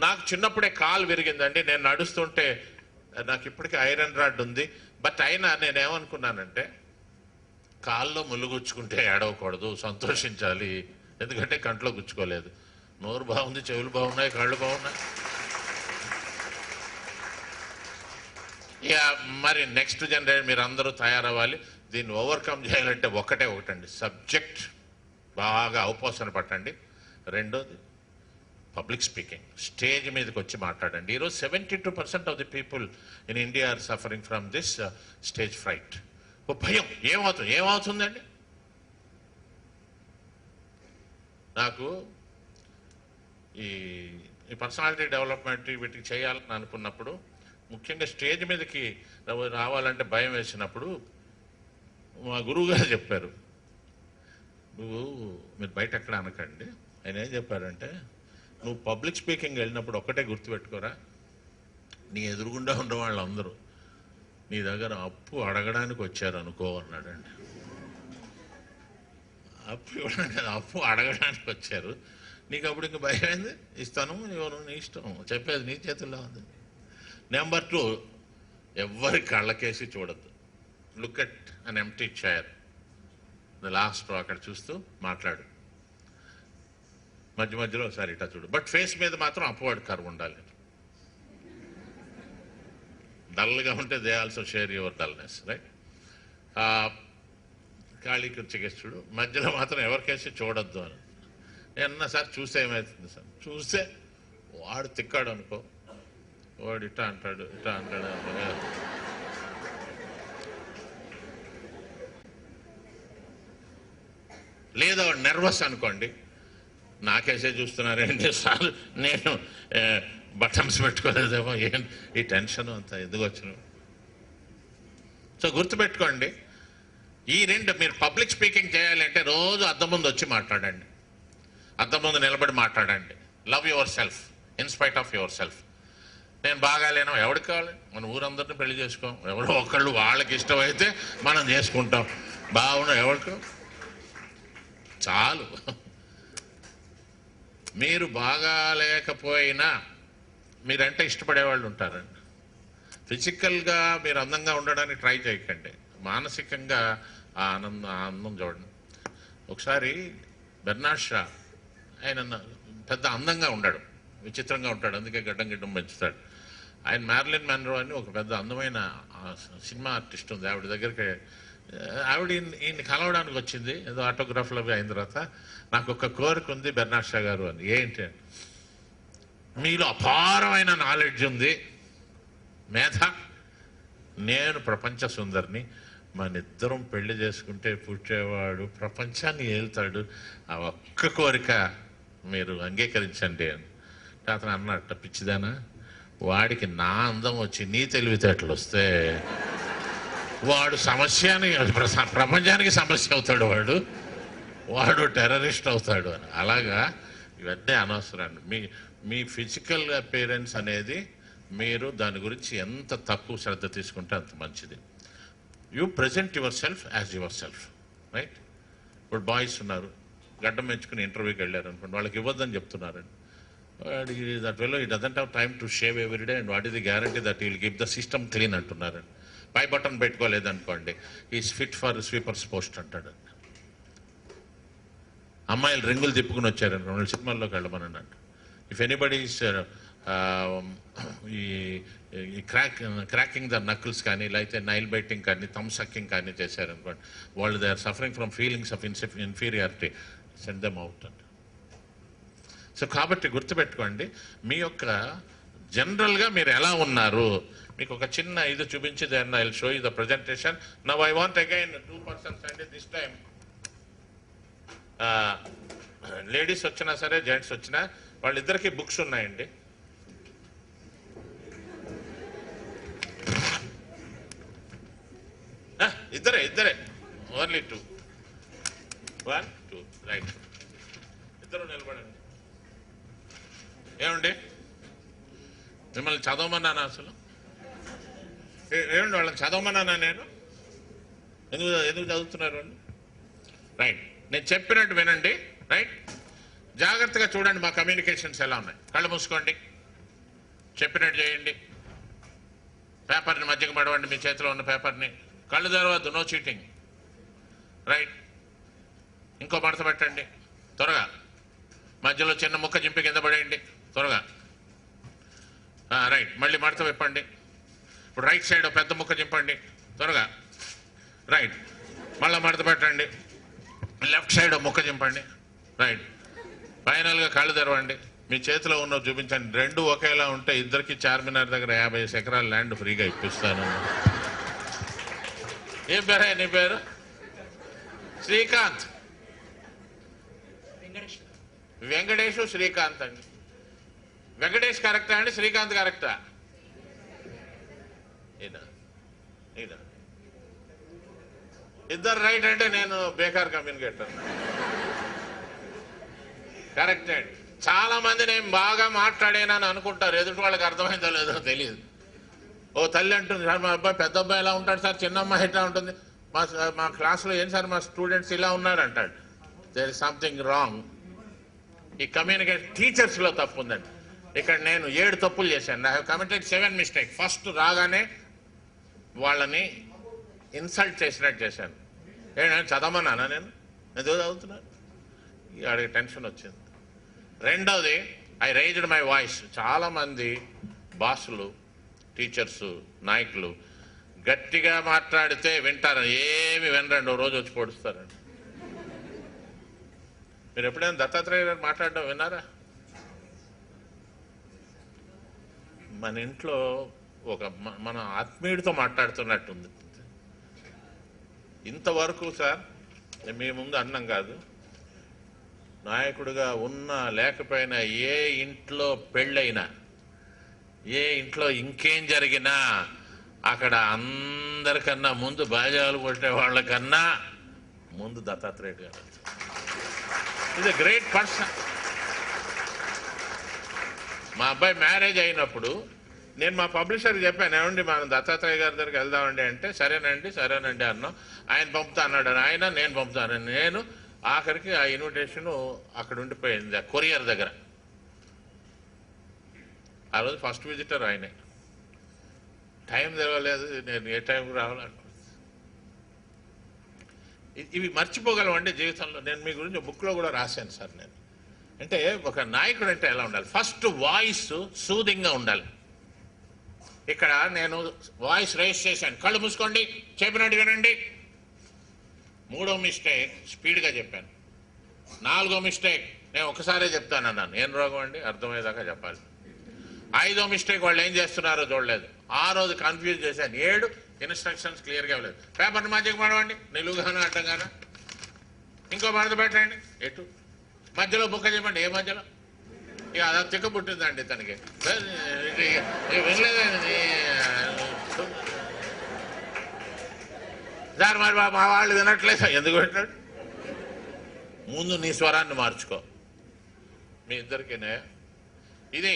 నాకు చిన్నప్పుడే కాలు విరిగిందండి. నేను నడుస్తుంటే నాకు ఇప్పటికీ ఐరన్ రాడ్ ఉంది. బట్ అయినా నేనేమనుకున్నానంటే, కాల్లో ముళ్ళు గుచ్చుకుంటే ఏడవకూడదు, సంతోషించాలి, ఎందుకంటే కంట్లో గుచ్చుకోలేదు. నోరు బాగుంది, చెవులు బాగున్నాయి, కళ్ళు బాగున్నాయి. ఇక మరి నెక్స్ట్ జనరేషన్ మీరు అందరూ తయారవ్వాలి. దీన్ని ఓవర్కమ్ చేయాలంటే ఒకటండి, సబ్జెక్ట్ బాగా అవపోసన పట్టండి. రెండోది పబ్లిక్ స్పీకింగ్, స్టేజ్ మీదకి వచ్చి మాట్లాడండి. ఈరోజు 72% of the people in India are suffering from this stage fright. ఓ భయం, ఏమవుతుందండి? నాకు ఈ పర్సనాలిటీ డెవలప్మెంట్ వీటికి చేయాలని అనుకున్నప్పుడు, ముఖ్యంగా స్టేజ్ మీదకి రావాలంటే భయం వేసినప్పుడు మా గురువు గారు చెప్పారు, మీరు బయట ఎక్కడ అనకండి. ఆయన ఏం చెప్పారంటే, నువ్వు పబ్లిక్ స్పీకింగ్ వెళ్ళినప్పుడు ఒక్కటే గుర్తుపెట్టుకోరా, నీ ఎదురుగుండా ఉన్న వాళ్ళందరూ నీ దగ్గర అప్పు అడగడానికి వచ్చారు అనుకో అన్నాడండి. అప్పు ఇవ్వడానికి, అప్పు అడగడానికి వచ్చారు. నీకు అప్పుడు ఇంక భయం అయింది, ఇస్తాను ఇవ్వను నీ ఇష్టం, చెప్పేది నీ చేతుల్లో ఉంది. నెంబర్ 2, ఎవరి కళ్ళకేసి చూడద్దు. Look at an empty chair, last అక్కడ చూస్తూ మాట్లాడు. మధ్యలో ఒకసారి ఇటా చూడు, బట్ ఫేస్ మీద మాత్రం అప్వర్డ్ కర్వ్ ఉండాలి. డల్గా ఉంటే they also share your dullness, right? ఖాళీకి వచ్చేకేసి చూడు, మధ్యలో మాత్రం ఎవరికేసి చూడొద్దు అని. నేను సార్ చూస్తే ఏమవుతుంది సార్? చూస్తే వాడు తిక్కాడు అనుకో, వాడు ఇటా అంటాడు. లేదా వాడు నర్వస్ అనుకోండి, నాకేసే చూస్తున్నారేంటి సార్, నేను బటన్స్ పెట్టుకోలేదేమో, ఈ టెన్షన్ అంతా ఎందుకు వచ్చిన. సో గుర్తుపెట్టుకోండి, ఈ రెండు మీరు పబ్లిక్ స్పీకింగ్ చేయాలంటే రోజు అద్దం ముందు వచ్చి మాట్లాడండి, అద్దం ముందు నిలబడి మాట్లాడండి. Love your self in spite of your self. నేను బాగాలేను, ఎవరికి కావాలి? మన ఊరందరినీ పెళ్లి చేసుకోం, ఎవరో ఒకళ్ళు వాళ్ళకి ఇష్టమైతే మనం చేసుకుంటాం. బాగున్నా ఎవరికి చాలు. మీరు బాగాలేకపోయినా మీరంటే ఇష్టపడేవాళ్ళు ఉంటారండి. ఫిజికల్గా మీరు అందంగా ఉండడానికి ట్రై చేయకండి, మానసికంగా ఆ ఆనందం చూడండి. ఒకసారి బెర్నాడ్ షా, ఆయన పెద్ద అందంగా ఉన్నాడు, విచిత్రంగా ఉంటాడు, అందుకే గడ్డం పెంచుతాడు. ఆయన మ్యారిలిన్ మన్రో అని ఒక పెద్ద అందమైన సినిమా ఆర్టిస్ట్ ఉంది, ఆవిడ దగ్గరికి ఆవిడ ఈయన కలవడానికి వచ్చింది. ఏదో ఆటోగ్రాఫ్లో అయిన తర్వాత, నాకు ఒక కోరిక ఉంది బెర్నాడ్ షా గారు అని. ఏంటి? మీలో అపారమైన నాలెడ్జ్ ఉంది, మేధ, నేను ప్రపంచ సుందరిని, మన ఇద్దరం పెళ్లి చేసుకుంటే పుట్టేవాడు ప్రపంచాన్ని ఏలుతాడు, ఆ ఒక్క కోరిక మీరు అంగీకరించండి అని. అతను అన్నట్ట, పిచ్చిదానా, వాడికి నా అందం వచ్చి నీ తెలివితేటలు వస్తే వాడు సమస్యని, ప్రపంచానికి సమస్య అవుతాడు, వాడు టెర్రరిస్ట్ అవుతాడు అని. అలాగా ఇవన్నీ అనవసరం. మీ ఫిజికల్ అపియరెన్స్ అనేది మీరు దాని గురించి ఎంత తక్కువ శ్రద్ధ తీసుకుంటే అంత మంచిది. You present your self as your self, right? ఇప్పుడు బాయ్స్ ఉన్నారు, గడ్డం పెంచుకుని ఇంటర్వ్యూకి వెళ్ళారు అనుకోండి, వాళ్ళకి ఇవ్వద్దని చెప్తున్నారండి. That well he doesn't have time to shave every day and what is the guarantee that will keep the system clean అంటున్నారండి. పై బటన్ పెట్టుకోలేదనుకోండి, is fit for sweepers post అంటాడు. అమ్మాయిలు రింగులు తిప్పుకుని వచ్చారని 2 సినిమాల్లోకి వెళ్ళమని అన్నాడు. ఇఫ్ ఎనీబడి ఈస్ ఈ క్రాకింగ్ ద నకిల్స్ కానీ, లేకపోతే నైల్ బైటింగ్ కానీ, థమ్ సక్కింగ్ కానీ చేశారనుకోండి, వాళ్ళు they are suffering from feelings of inferiority, send them out అంట. సో కాబట్టి గుర్తుపెట్టుకోండి, మీ యొక్క జనరల్గా మీరు ఎలా ఉన్నారు. మీకు ఒక చిన్న ఇది చూపించి, then I will show you the presentation. Now I want again 2 persons అండి. దిస్ టైమ్ లేడీస్ వచ్చినా సరే, జెంట్స్ వచ్చినా, వాళ్ళిద్దరికీ బుక్స్ ఉన్నాయండి. ఇద్దరే ఓన్లీ 2, 1, 2, రైట్. ఇద్దరు నిలబడండి. ఏమండి, మిమ్మల్ని చదవమన్నానా? అసలు ఏమండి, వాళ్ళని చదవమన్నానా నేను? ఎందుకు చదువుతున్నారు వాళ్ళు? రైట్, నేను చెప్పినట్టు వినండి, రైట్? జాగ్రత్తగా చూడండి మా కమ్యూనికేషన్స్ ఎలా ఉన్నాయి. కళ్ళు మూసుకోండి, చెప్పినట్టు చేయండి. పేపర్ని మధ్యకి పడవండి, మీ చేతిలో ఉన్న పేపర్ని. కళ్ళు తెరవద్దు, నో చీటింగ్. రైట్. ఇంకో మడత పెట్టండి త్వరగా. మధ్యలో చిన్న ముక్క చింపి కింద పడేయండి త్వరగా. రైట్. మళ్ళీ మడత విప్పండి. ఇప్పుడు రైట్ సైడ్ పెద్ద ముక్క చింపండి త్వరగా. రైట్. మళ్ళీ మడత పెట్టండి. లెఫ్ట్ సైడ్ ముక్క చింపండి. రైట్. ఫైనల్గా కళ్ళు తెరవండి. మీ చేతిలో ఉన్నవి చూపించండి. రెండు ఒకేలా ఉంటే ఇద్దరికి చార్మినార్ దగ్గర 50 ఎకరాల ల్యాండ్ ఫ్రీగా ఇప్పిస్తాను. ఏం పేరే నీ పేరు? శ్రీకాంత్. వెంకటేష్ శ్రీకాంత్ అండి. వెంకటేష్ కరెక్టా అండి? శ్రీకాంత్ కరెక్టా? ఇద్దరు రైట్ అంటే నేను బేకార్ కమ్యూనికేటర్. కరెక్ట్ అండి. చాలా మంది నేను బాగా మాట్లాడానని అనుకుంటారు, ఎదుటి వాళ్ళకి అర్థమైందో లేదో తెలియదు. ఓ తల్లి అంటుంది, సార్ మా అబ్బాయి పెద్ద అబ్బాయి ఎలా ఉంటాడు సార్, చిన్న అమ్మాయి ఎట్లా ఉంటుంది, మా క్లాస్లో ఏం సార్ మా స్టూడెంట్స్ ఇలా ఉన్నారు అంటాడు. There is something wrong. ఈ కమ్యూనికేషన్ టీచర్స్లో తప్పు ఉందండి. ఇక్కడ నేను 7 తప్పులు చేశాను. I have committed 7 mistake. First రాగానే వాళ్ళని ఇన్సల్ట్ చేసినట్టు చేశాను. నేను చదవమన్నానా? నేను ఎందుకు చదువుతున్నాను? ఆడికి టెన్షన్ వచ్చింది. రెండవది, ఐ రైజ్డ్ మై వాయిస్. చాలామంది బాసులు, టీచర్సు, నాయకులు గట్టిగా మాట్లాడితే వింటారని, ఏమి వినరండి, ఓ రోజు వచ్చి పొడుస్తారండి. మీరు ఎప్పుడైనా దత్తాత్రేయ గారు మాట్లాడడం విన్నారా? మన ఇంట్లో మన ఆత్మీయుడితో మాట్లాడుతున్నట్టుంది. ఇంతవరకు సార్ మీ ముందు అన్నం కాదు, నాయకుడిగా ఉన్నా లేకపోయినా, ఏ ఇంట్లో పెళ్ళైనా, ఏ ఇంట్లో ఇంకేం జరిగినా అక్కడ అందరికన్నా ముందు బాజాలు కొట్టే వాళ్ళకన్నా ముందు దత్తాత్రేయ గారు. Is a great person. మా అబ్బాయి మ్యారేజ్ అయినప్పుడు నేను మా పబ్లిషర్కి చెప్పాను, ఏమండి మనం దత్తాత్రేయ గారి దగ్గరికి వెళ్దామండి అంటే, సరేనండి అన్నాం. ఆయన పంపుతా అన్నాడు. ఆయన నేను పంపుతాను. నేను ఆఖరికి ఆ ఇన్విటేషన్ అక్కడ ఉండిపోయింది, ఆ కొరియర్ దగ్గర. ఆ రోజు ఫస్ట్ విజిటర్ ఆయనే. టైం తెలవలేదు, నేను ఏ టైంకి రావాలనుకో. ఇవి మర్చిపోగలం అండి జీవితంలో. నేను మీ గురించి బుక్లో కూడా రాశాను సార్. నేను అంటే ఒక నాయకుడు అంటే ఎలా ఉండాలి? ఫస్ట్ వాయిస్ సూదింగ్గా ఉండాలి. ఇక్కడ నేను వాయిస్ రైజ్ చేశాను, కళ్ళు మూసుకోండి, చెప్పినట్టు వినండి. 3వ మిస్టేక్ స్పీడ్గా చెప్పాను. 4వ మిస్టేక్ నేను ఒకసారే చెప్తానన్నాను. ఏం రోగం అండి, అర్థమయ్యేదాకా చెప్పాలి. 5వ మిస్టేక్ వాళ్ళు ఏం చేస్తున్నారో చూడలేదు. 6వది కన్ఫ్యూజ్ చేశాను. 7 ఇన్స్ట్రక్షన్స్ క్లియర్గా ఇవ్వలేదు. పేపర్ని మధ్యకి పడవండి, నిలువుగాను అడ్డంగాను. ఇంకో మడత పెట్టండి, ఎటు మధ్యలో బుక్క చెప్పండి. ఏ మధ్యలో? ఇక అలా తిక్క పుట్టిందండి తనకి. వినలేదండి సార్, మరి మా వాళ్ళు వినట్లేదు. ఎందుకు పెట్టాడు? ముందు నీ స్వరాన్ని మార్చుకో. మీ ఇద్దరికినే ఇది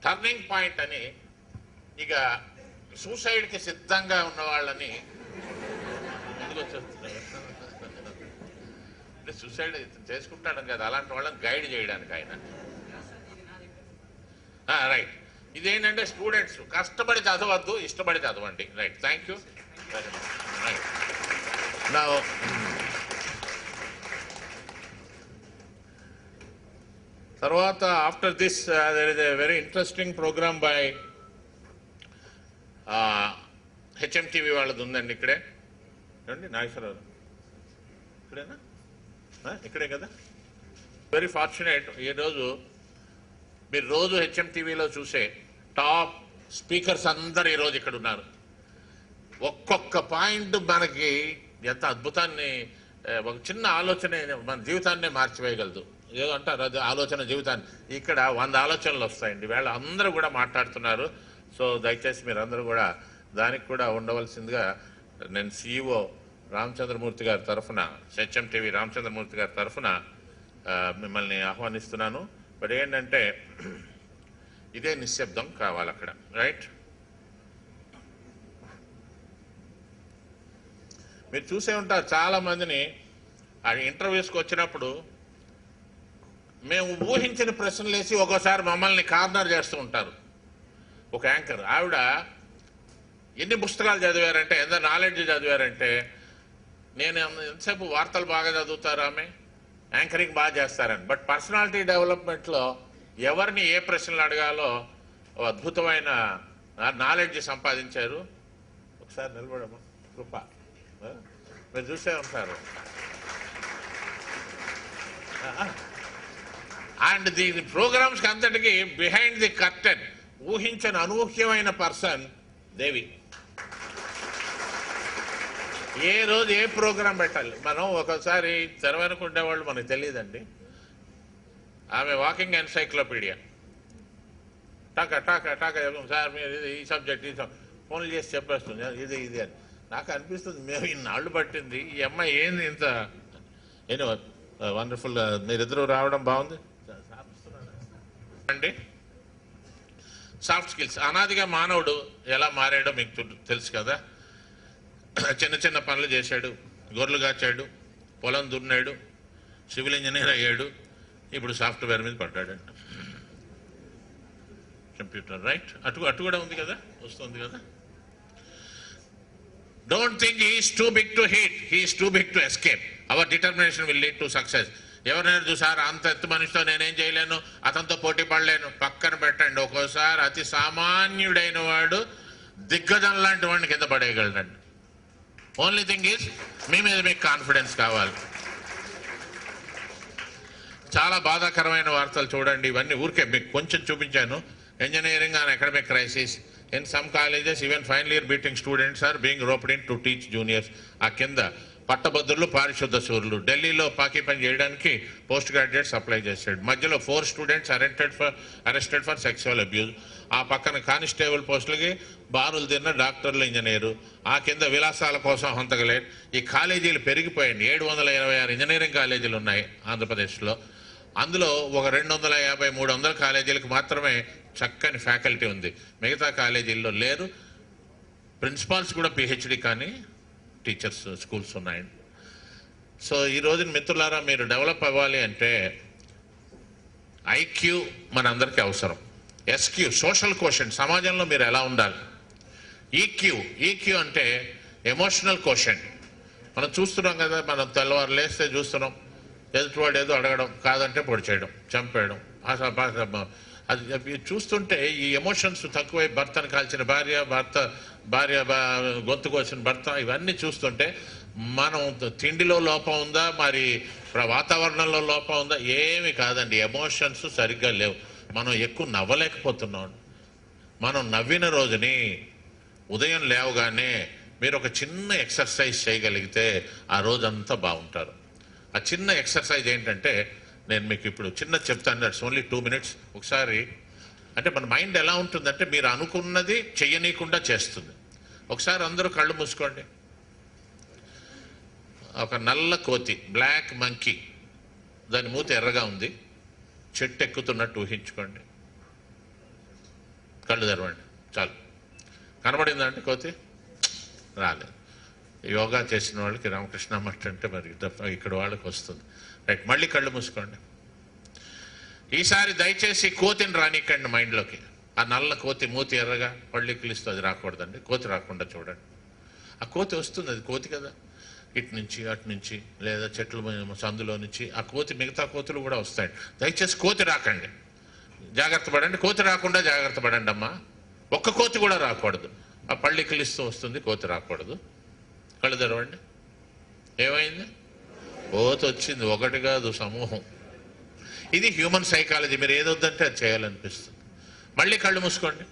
టర్నింగ్ పాయింట్ అని. ఇక సూసైడ్కి సిద్ధంగా ఉన్న వాళ్ళని ముందుకు వచ్చేస్తున్నారు. అంటే సూసైడ్ చేసుకుంటాడు కదా, అలాంటి వాళ్ళని గైడ్ చేయడానికి ఆయన. రైట్. ఇదేంటంటే స్టూడెంట్స్ కష్టపడి చదవద్దు, ఇష్టపడి చదవండి. Right. Thank you very much. Right. నా తర్వాత after this there is a very interesting programme by HMTV వాళ్ళది ఉందండి. ఇక్కడే చూడండి, నాగేశ్వరరావు ఇక్కడేనా? ఇక్కడే కదా. Very fortunate. ఈరోజు మీరు రోజు హెచ్ఎంటీవీలో చూసే టాప్ స్పీకర్స్ అందరు ఈరోజు ఇక్కడ ఉన్నారు. ఒక్కొక్క పాయింట్ మనకి ఎంత అద్భుతాన్ని, ఒక చిన్న ఆలోచన మన జీవితాన్నే మార్చివేయగలదు. ఏదో అంటారు అది ఆలోచన జీవితాన్ని. ఇక్కడ 100 ఆలోచనలు వస్తాయండి. వీళ్ళ అందరూ కూడా మాట్లాడుతున్నారు. సో దయచేసి మీరందరూ కూడా దానికి కూడా ఉండవలసిందిగా నేను CEO రామచంద్రమూర్తి గారి తరఫున, హెచ్ఎంటీవీ రామచంద్రమూర్తి గారి తరఫున మిమ్మల్ని ఆహ్వానిస్తున్నాను. బట్ ఏంటంటే ఇదే నిశ్శబ్దం కావాలి అక్కడ. రైట్. మీరు చూసే ఉంటారు చాలా మందిని ఆ ఇంటర్వ్యూస్కి వచ్చినప్పుడు మేము ఊహించిన ప్రశ్నలు వేసి ఒక్కోసారి మమ్మల్ని కార్నర్ చేస్తూ ఉంటారు. ఒక యాంకర్ ఆవిడ ఎన్ని పుస్తకాలు చదివారంటే, ఎంత నాలెడ్జ్ చదివారంటే, నేను ఎంతసేపు వార్తలు బాగా చదువుతారు ఆమె, యాంకరింగ్ బాగా చేస్తారని. బట్ పర్సనాలిటీ డెవలప్మెంట్లో ఎవరిని ఏ ప్రశ్నలు అడగాలో ఓ అద్భుతమైన నాలెడ్జ్ సంపాదించారు. ఒకసారి నిలబడమ్మా కృప, మీరు చూసే ఉంటారు. అండ్ దీని ప్రోగ్రామ్స్కి అంతటికి బిహైండ్ ది కర్టెన్ ఊహించని అనూహ్యమైన పర్సన్ దేవి. ఏ రోజు ఏ ప్రోగ్రాం పెట్టాలి, మనం ఒకసారి తెరవనుకుంటే వాళ్ళు మనకు తెలియదండి. ఆమె walking encyclopaedia, taka taka taka sir మీరు ఇది ఈ సబ్జెక్ట్ ఈ ఫోన్లు చేసి చెప్పేస్తుంది ఇది అని. నాకు అనిపిస్తుంది మేము ఇన్నాళ్ళు పట్టింది ఈ అమ్మాయి ఏంది ఇంత ఏదో వండర్ఫుల్. మీరిద్దరూ రావడం బాగుంది అండి. సాఫ్ట్ స్కిల్స్ అనాదిగా మానవుడు ఎలా మారాడో మీకు తెలుసు కదా. చిన్న చిన్న పనులు చేశాడు, గొర్రెలు కాచాడు, పొలం దున్నాడు, సివిల్ ఇంజనీర్ అయ్యాడు, ఇప్పుడు సాఫ్ట్వేర్ మీద పడ్డాడంట. కంప్యూటర్ రైట్ అటు కూడా ఉంది కదా, వస్తుంది కదా. Don't think he is too big to hit, he is too big to escape. Our determination will lead to success. ఎవరైనా చూసారు అంత ఎత్తు మనిషితో నేనేం చేయలేను, అతనితో పోటీ పడలేను, పక్కన పెట్టండి. ఒక్కోసారి అతి సామాన్యుడైన వాడు దిగ్గజం లాంటి వాడిని కింద పడేయగలడండి. ఓన్లీ థింగ్ ఈజ్ మీ మీద మీకు కాన్ఫిడెన్స్ కావాలి. చాలా బాధాకరమైన వార్తలు చూడండి. ఇవన్నీ ఊరికే మీకు కొంచెం చూపించాను. Engineering and academic crisis in some colleges, even final year beating students are being roped in to teach juniors. ఆ కింద పట్టభద్రులు, పారిశుద్ధ సూరులు. ఢిల్లీలో పాకీ పని చేయడానికి పోస్ట్ గ్రాడ్యుయేట్స్ అప్లై చేశాడు. మధ్యలో 4 students arrested for sexual abuse. ఆ పక్కన కానిస్టేబుల్ పోస్టులకి బారులు తిన్న డాక్టర్లు, ఇంజనీరు. ఆ కింద విలాసాల కోసం హంతకలేట్. ఈ కాలేజీలు పెరిగిపోయాయి. 726 ఇంజనీరింగ్ కాలేజీలు ఉన్నాయి ఆంధ్రప్రదేశ్లో. అందులో ఒక 250, 300 కాలేజీలకు మాత్రమే చక్కని ఫ్యాకల్టీ ఉంది. మిగతా కాలేజీల్లో లేరు. ప్రిన్సిపాల్స్ కూడా పిహెచ్డి కానీ టీచర్స్ స్కూల్స్ ఉన్నాయండి. సో ఈ రోజున మిత్రులారా, మీరు డెవలప్ అవ్వాలి అంటే ఐక్యూ మనందరికీ అవసరం. ఎస్క్యూ సోషల్ కోషెంట్, సమాజంలో మీరు ఎలా ఉండాలి. ఈక్యూ అంటే ఎమోషనల్ కోషెంట్. మనం చూస్తున్నాం కదా, మనం తెల్లవారు లేస్తే చూస్తున్నాం, ఎదుటివాడు ఏదో అడగడం, కాదంటే పొడి చేయడం, చంపేయడం, అది చూస్తుంటే ఈ ఎమోషన్స్ తక్కువై భర్తను కాల్చిన భార్య గొంతు కోసిన భర్త, ఇవన్నీ చూస్తుంటే మనం తిండిలో లోపం ఉందా, మరి వాతావరణంలో లోపం ఉందా? ఏమి కాదండి, ఎమోషన్స్ సరిగ్గా లేవు. మనం ఎక్కువ నవ్వలేకపోతున్నాం. మనం నవ్విన రోజుని ఉదయం లేవగానే మీరు ఒక చిన్న ఎక్సర్సైజ్ చేయగలిగితే ఆ రోజంతా బాగుంటారు. ఆ చిన్న ఎక్సర్సైజ్ ఏంటంటే, నేను మీకు ఇప్పుడు చిన్నది చెప్తాను. That's only 2 minutes. ఒకసారి అంటే మన మైండ్ ఎలా ఉంటుందంటే, మీరు అనుకున్నది చెయ్యనీయకుండా చేస్తుంది. ఒకసారి అందరూ కళ్ళు మూసుకోండి. ఒక నల్ల కోతి, బ్లాక్ మంకీ, దాని మూతి ఎర్రగా ఉంది, చెట్టు ఎక్కుతున్నట్టు ఊహించుకోండి. కళ్ళు తెరవండి, చాలు. కనబడిందండి కోతి? రాలేదు. యోగా చేసిన వాళ్ళకి రామకృష్ణ మఠ్ అంటే మరి ఇక్కడ వాళ్ళకి వస్తుంది. రైట్, మళ్ళీ కళ్ళు మూసుకోండి. ఈసారి దయచేసి కోతిని రానికండి మైండ్లోకి. ఆ నల్ల కోతి మూతి ఎర్రగా పళ్ళు కిలిస్తూ, అది రాకూడదండి. కోతి రాకుండా చూడండి. ఆ కోతి వస్తుంది, అది కోతి కదా, ఇటు నుంచి అటు నుంచి లేదా చెట్ల సందులో నుంచి ఆ కోతి, మిగతా కోతులు కూడా వస్తాయి. దయచేసి కోతి రాకండి, జాగ్రత్త పడండి. కోతి రాకుండా జాగ్రత్త పడండి అమ్మా. ఒక్క కోతి కూడా రాకూడదు. ఆ పళ్ళు కిలిస్తూ వస్తుంది, కోతి రాకూడదు. కళ్ళు తెరవండి. ఏమైంది? కోతి వచ్చింది, ఒకటి కాదు, సమూహం. ఇది హ్యూమన్ సైకాలజీ. మీరు ఏదొద్దంటే అది చేయాలనిపిస్తుంది. మళ్ళీ కళ్ళు మూసుకోండి.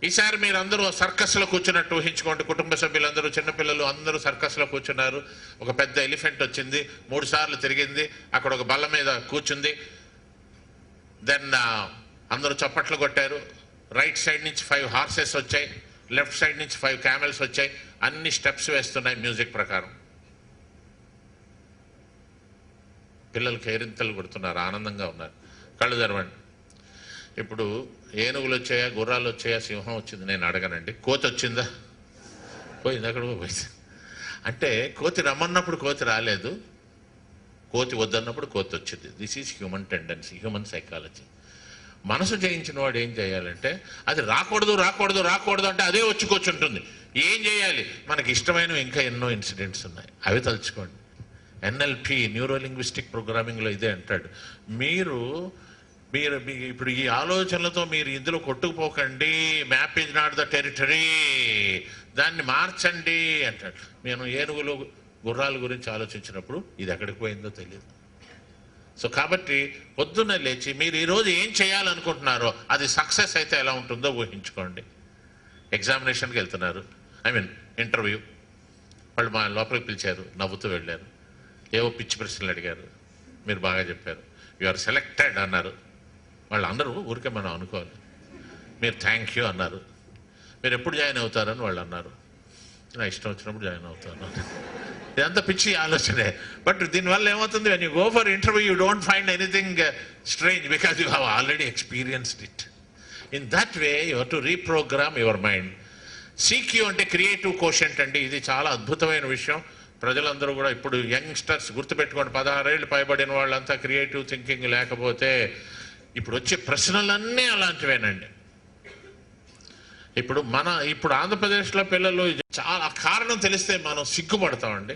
ఈసారి మీరందరూ సర్కస్లో కూర్చున్నట్టు ఊహించుకోండి. కుటుంబ సభ్యులందరూ, చిన్నపిల్లలు అందరూ సర్కస్లో కూర్చున్నారు. ఒక పెద్ద ఎలిఫెంట్ వచ్చింది, 3 సార్లు తిరిగింది, అక్కడ ఒక బల్ల మీద కూర్చుంది. దెన్ అందరూ చప్పట్లు కొట్టారు. రైట్ సైడ్ నుంచి 5 హార్సెస్ వచ్చాయి, లెఫ్ట్ సైడ్ నుంచి 5 క్యామెల్స్ వచ్చాయి. అన్ని స్టెప్స్ వేస్తున్నాయి మ్యూజిక్ ప్రకారం. పిల్లలు కేరింతలు కొడుతున్నారు, ఆనందంగా ఉన్నారు. కళ్ళు తెరవండి. ఇప్పుడు ఏనుగులు వచ్చాయా, గుర్రాలు వచ్చాయా, సింహం వచ్చింది? నేను అడగనండి. కోతి వచ్చిందా? పోయింది, అక్కడ పోయింది. అంటే కోతి రమ్మన్నప్పుడు కోతి రాలేదు, కోతి వద్దన్నప్పుడు కోతి వచ్చింది. This is human tendency, human psychology. మనసు జయించిన వాడు ఏం చేయాలంటే అది రాకూడదు రాకూడదు రాకూడదు అంటే అదే వచ్చి కూర్చుంటుంది. ఏం చేయాలి? మనకి ఇష్టమైన ఇంకా ఎన్నో ఇన్సిడెంట్స్ ఉన్నాయి, అవి తలుచుకోండి. ఎన్ఎల్పి న్యూరో లింగ్విస్టిక్ ప్రోగ్రామింగ్లో ఇదే అంటాడు. మీరు ఇప్పుడు ఈ ఆలోచనలతో మీరు ఇందులో కొట్టుకుపోకండి. Map is not the territory, దాన్ని మార్చండి అంటాడు. నేను ఏనుగులు గుర్రాల గురించి ఆలోచించినప్పుడు ఇది ఎక్కడికి పోయిందో తెలియదు. సో కాబట్టి పొద్దున్న లేచి మీరు ఈరోజు ఏం చేయాలనుకుంటున్నారో అది సక్సెస్ అయితే ఎలా ఉంటుందో ఊహించుకోండి. ఎగ్జామినేషన్కి వెళ్తున్నారు, ఇంటర్వ్యూ, వాళ్ళు మా లోపలికి పిలిచారు, నవ్వుతూ వెళ్ళారు, ఏవో పిచ్చి ప్రశ్నలు అడిగారు, మీరు బాగా చెప్పారు, యు ఆర్ సెలెక్టెడ్ అన్నారు. వాళ్ళు అందరూ ఊరికే మనం అనుకోవాలి. మీరు థ్యాంక్ యూ అన్నారు. మీరు ఎప్పుడు జాయిన్ అవుతారని వాళ్ళు అన్నారు. నా ఇష్టం వచ్చినప్పుడు జాయిన్ అవుతాను. ఇదంతా పిచ్చి ఆలోచనే. బట్ దీనివల్ల ఏమవుతుంది, when you go for interview you don't find anything strange because you have already experienced it. In that way you have to reprogram your mind. CQ అంటే క్రియేటివ్ కోషెంట్ అండి. ఇది చాలా అద్భుతమైన విషయం. ప్రజలందరూ కూడా ఇప్పుడు యంగ్స్టర్స్ గుర్తుపెట్టుకోండి, 16 ఏళ్ళు పైబడిన వాళ్ళంతా క్రియేటివ్ థింకింగ్ లేకపోతే ఇప్పుడు వచ్చే ప్రశ్నలన్నీ అలాంటివేనండి. ఇప్పుడు ఆంధ్రప్రదేశ్లో పిల్లలు చాలా కారణం తెలిస్తే మనం సిగ్గుపడతామండి.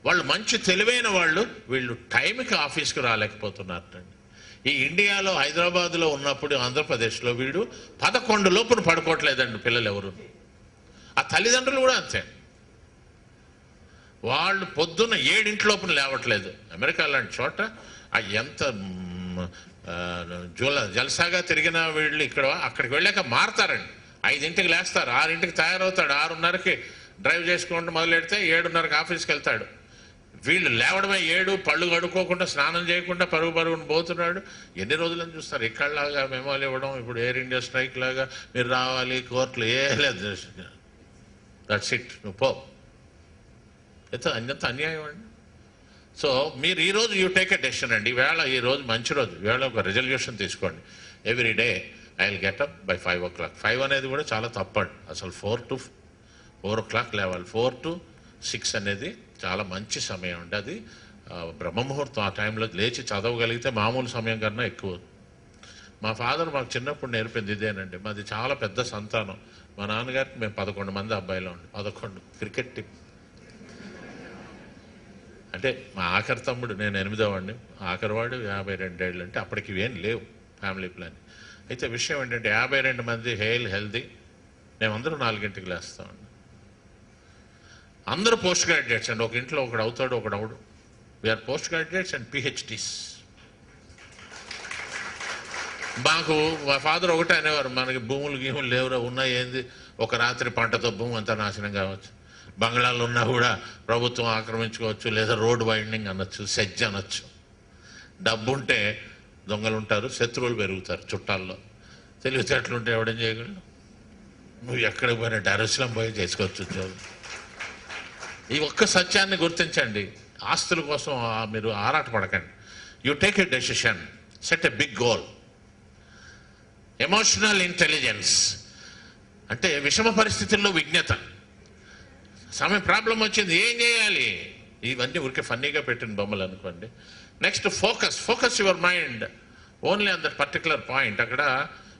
వాళ్ళు మంచి తెలివైన వాళ్ళు, వీళ్ళు టైంకి ఆఫీస్కి రాలేకపోతున్నారండి. ఈ ఇండియాలో హైదరాబాద్లో ఉన్నప్పుడు ఆంధ్రప్రదేశ్లో వీడు 11 లోపున పడుకోవట్లేదండి పిల్లలు ఎవరు. ఆ తల్లిదండ్రులు కూడా అంతే, వాళ్ళు పొద్దున్న 7 లోపున లేవట్లేదు. అమెరికా లాంటి చోట ఎంత జల్సాగా తిరిగిన వీళ్ళు అక్కడికి వెళ్ళాక మారతారండి. 5 లేస్తారు, 6 తయారవుతాడు, 6:30కి డ్రైవ్ చేసుకోవడం మొదలెడితే 7:30కి ఆఫీస్కి వెళ్తాడు. వీళ్ళు లేవడమే 7, పళ్ళు కడుక్కోకుండా స్నానం చేయకుండా పరుగును పోతున్నాడు. ఎన్ని రోజులని చూస్తారు? ఇక్కడలాగా మెమోలు ఇవ్వడం, ఇప్పుడు ఎయిర్ ఇండియా స్ట్రైక్ లాగా మీరు రావాలి కోర్టులు, ఏ లేదు. దట్స్ ఇట్, నువ్వు పో. అంత అన్యాయం అండి. సో మీరు ఈరోజు యూ టేక్ ఎ డెసిషన్ అండి. ఈరోజు మంచి రోజు, ఈవేళ ఒక రెజల్యూషన్ తీసుకోండి. Every day I will get up by 5 o'clock. 5 అనేది కూడా చాలా తప్పండి. అసలు 4 to 4 o'clock లేవాలి. 4 to 6 అనేది చాలా మంచి సమయం అండి. అది బ్రహ్మముహూర్తం. ఆ టైంలో లేచి చదవగలిగితే మామూలు సమయం కన్నా ఎక్కువ. మా ఫాదర్ మాకు చిన్నప్పుడు నేర్పింది ఇదేనండి. మాది చాలా పెద్ద సంతానం. మా నాన్నగారికి మేము 11 మంది అబ్బాయిలో ఉండి 11 క్రికెట్ టీం. అంటే మా ఆఖరి తమ్ముడు, నేను 8వ వాడిని, ఆఖరివాడు 52 ఏళ్ళు. అంటే అప్పటికి ఇవేం లేవు ఫ్యామిలీ ప్లాన్. అయితే విషయం ఏంటంటే 52 మంది హెల్దీ, మేమందరూ 4ంటికి లేస్తామండి. అందరూ పోస్ట్ గ్రాడ్యుయేట్స్ అండి. ఒక ఇంట్లో ఒకడు అవుతాడు, ఒకడు అవడు. We are post graduates and PhDs. మాకు మా ఫాదర్ ఒకటే అనేవారు, మనకి గీములు లేవురా, ఉన్నాయి ఏంది, ఒక రాత్రి పంటతో భూమి అంతా నాశనం కావచ్చు, బంగ్లాలు ఉన్నా కూడా ప్రభుత్వం ఆక్రమించుకోవచ్చు, లేదా రోడ్ వైండింగ్ అనొచ్చు, సెజ్ అనొచ్చు. డబ్బుంటే దొంగలు ఉంటారు, శత్రువులు పెరుగుతారు చుట్టాల్లో. తెలివితేటలుంటే ఎవడేం చేయగలడు? నువ్వు ఎక్కడికి పోయినా డెరస్లం పోయి చేసుకోవచ్చు ఉద్యోగం. ఈ ఒక్క సత్యాన్ని గుర్తించండి. ఆస్తుల కోసం మీరు ఆరాటపడకండి. You take a decision, set a big goal. Emotional intelligence అంటే విషమ పరిస్థితుల్లో విజ్ఞత. ప్రాబ్లం వచ్చింది, ఏం చేయాలి? ఇవన్నీ ఊరికే ఫన్నీగా పెట్టిన బొమ్మలు అనుకోండి. Next focus your mind only on that particular point. అక్కడ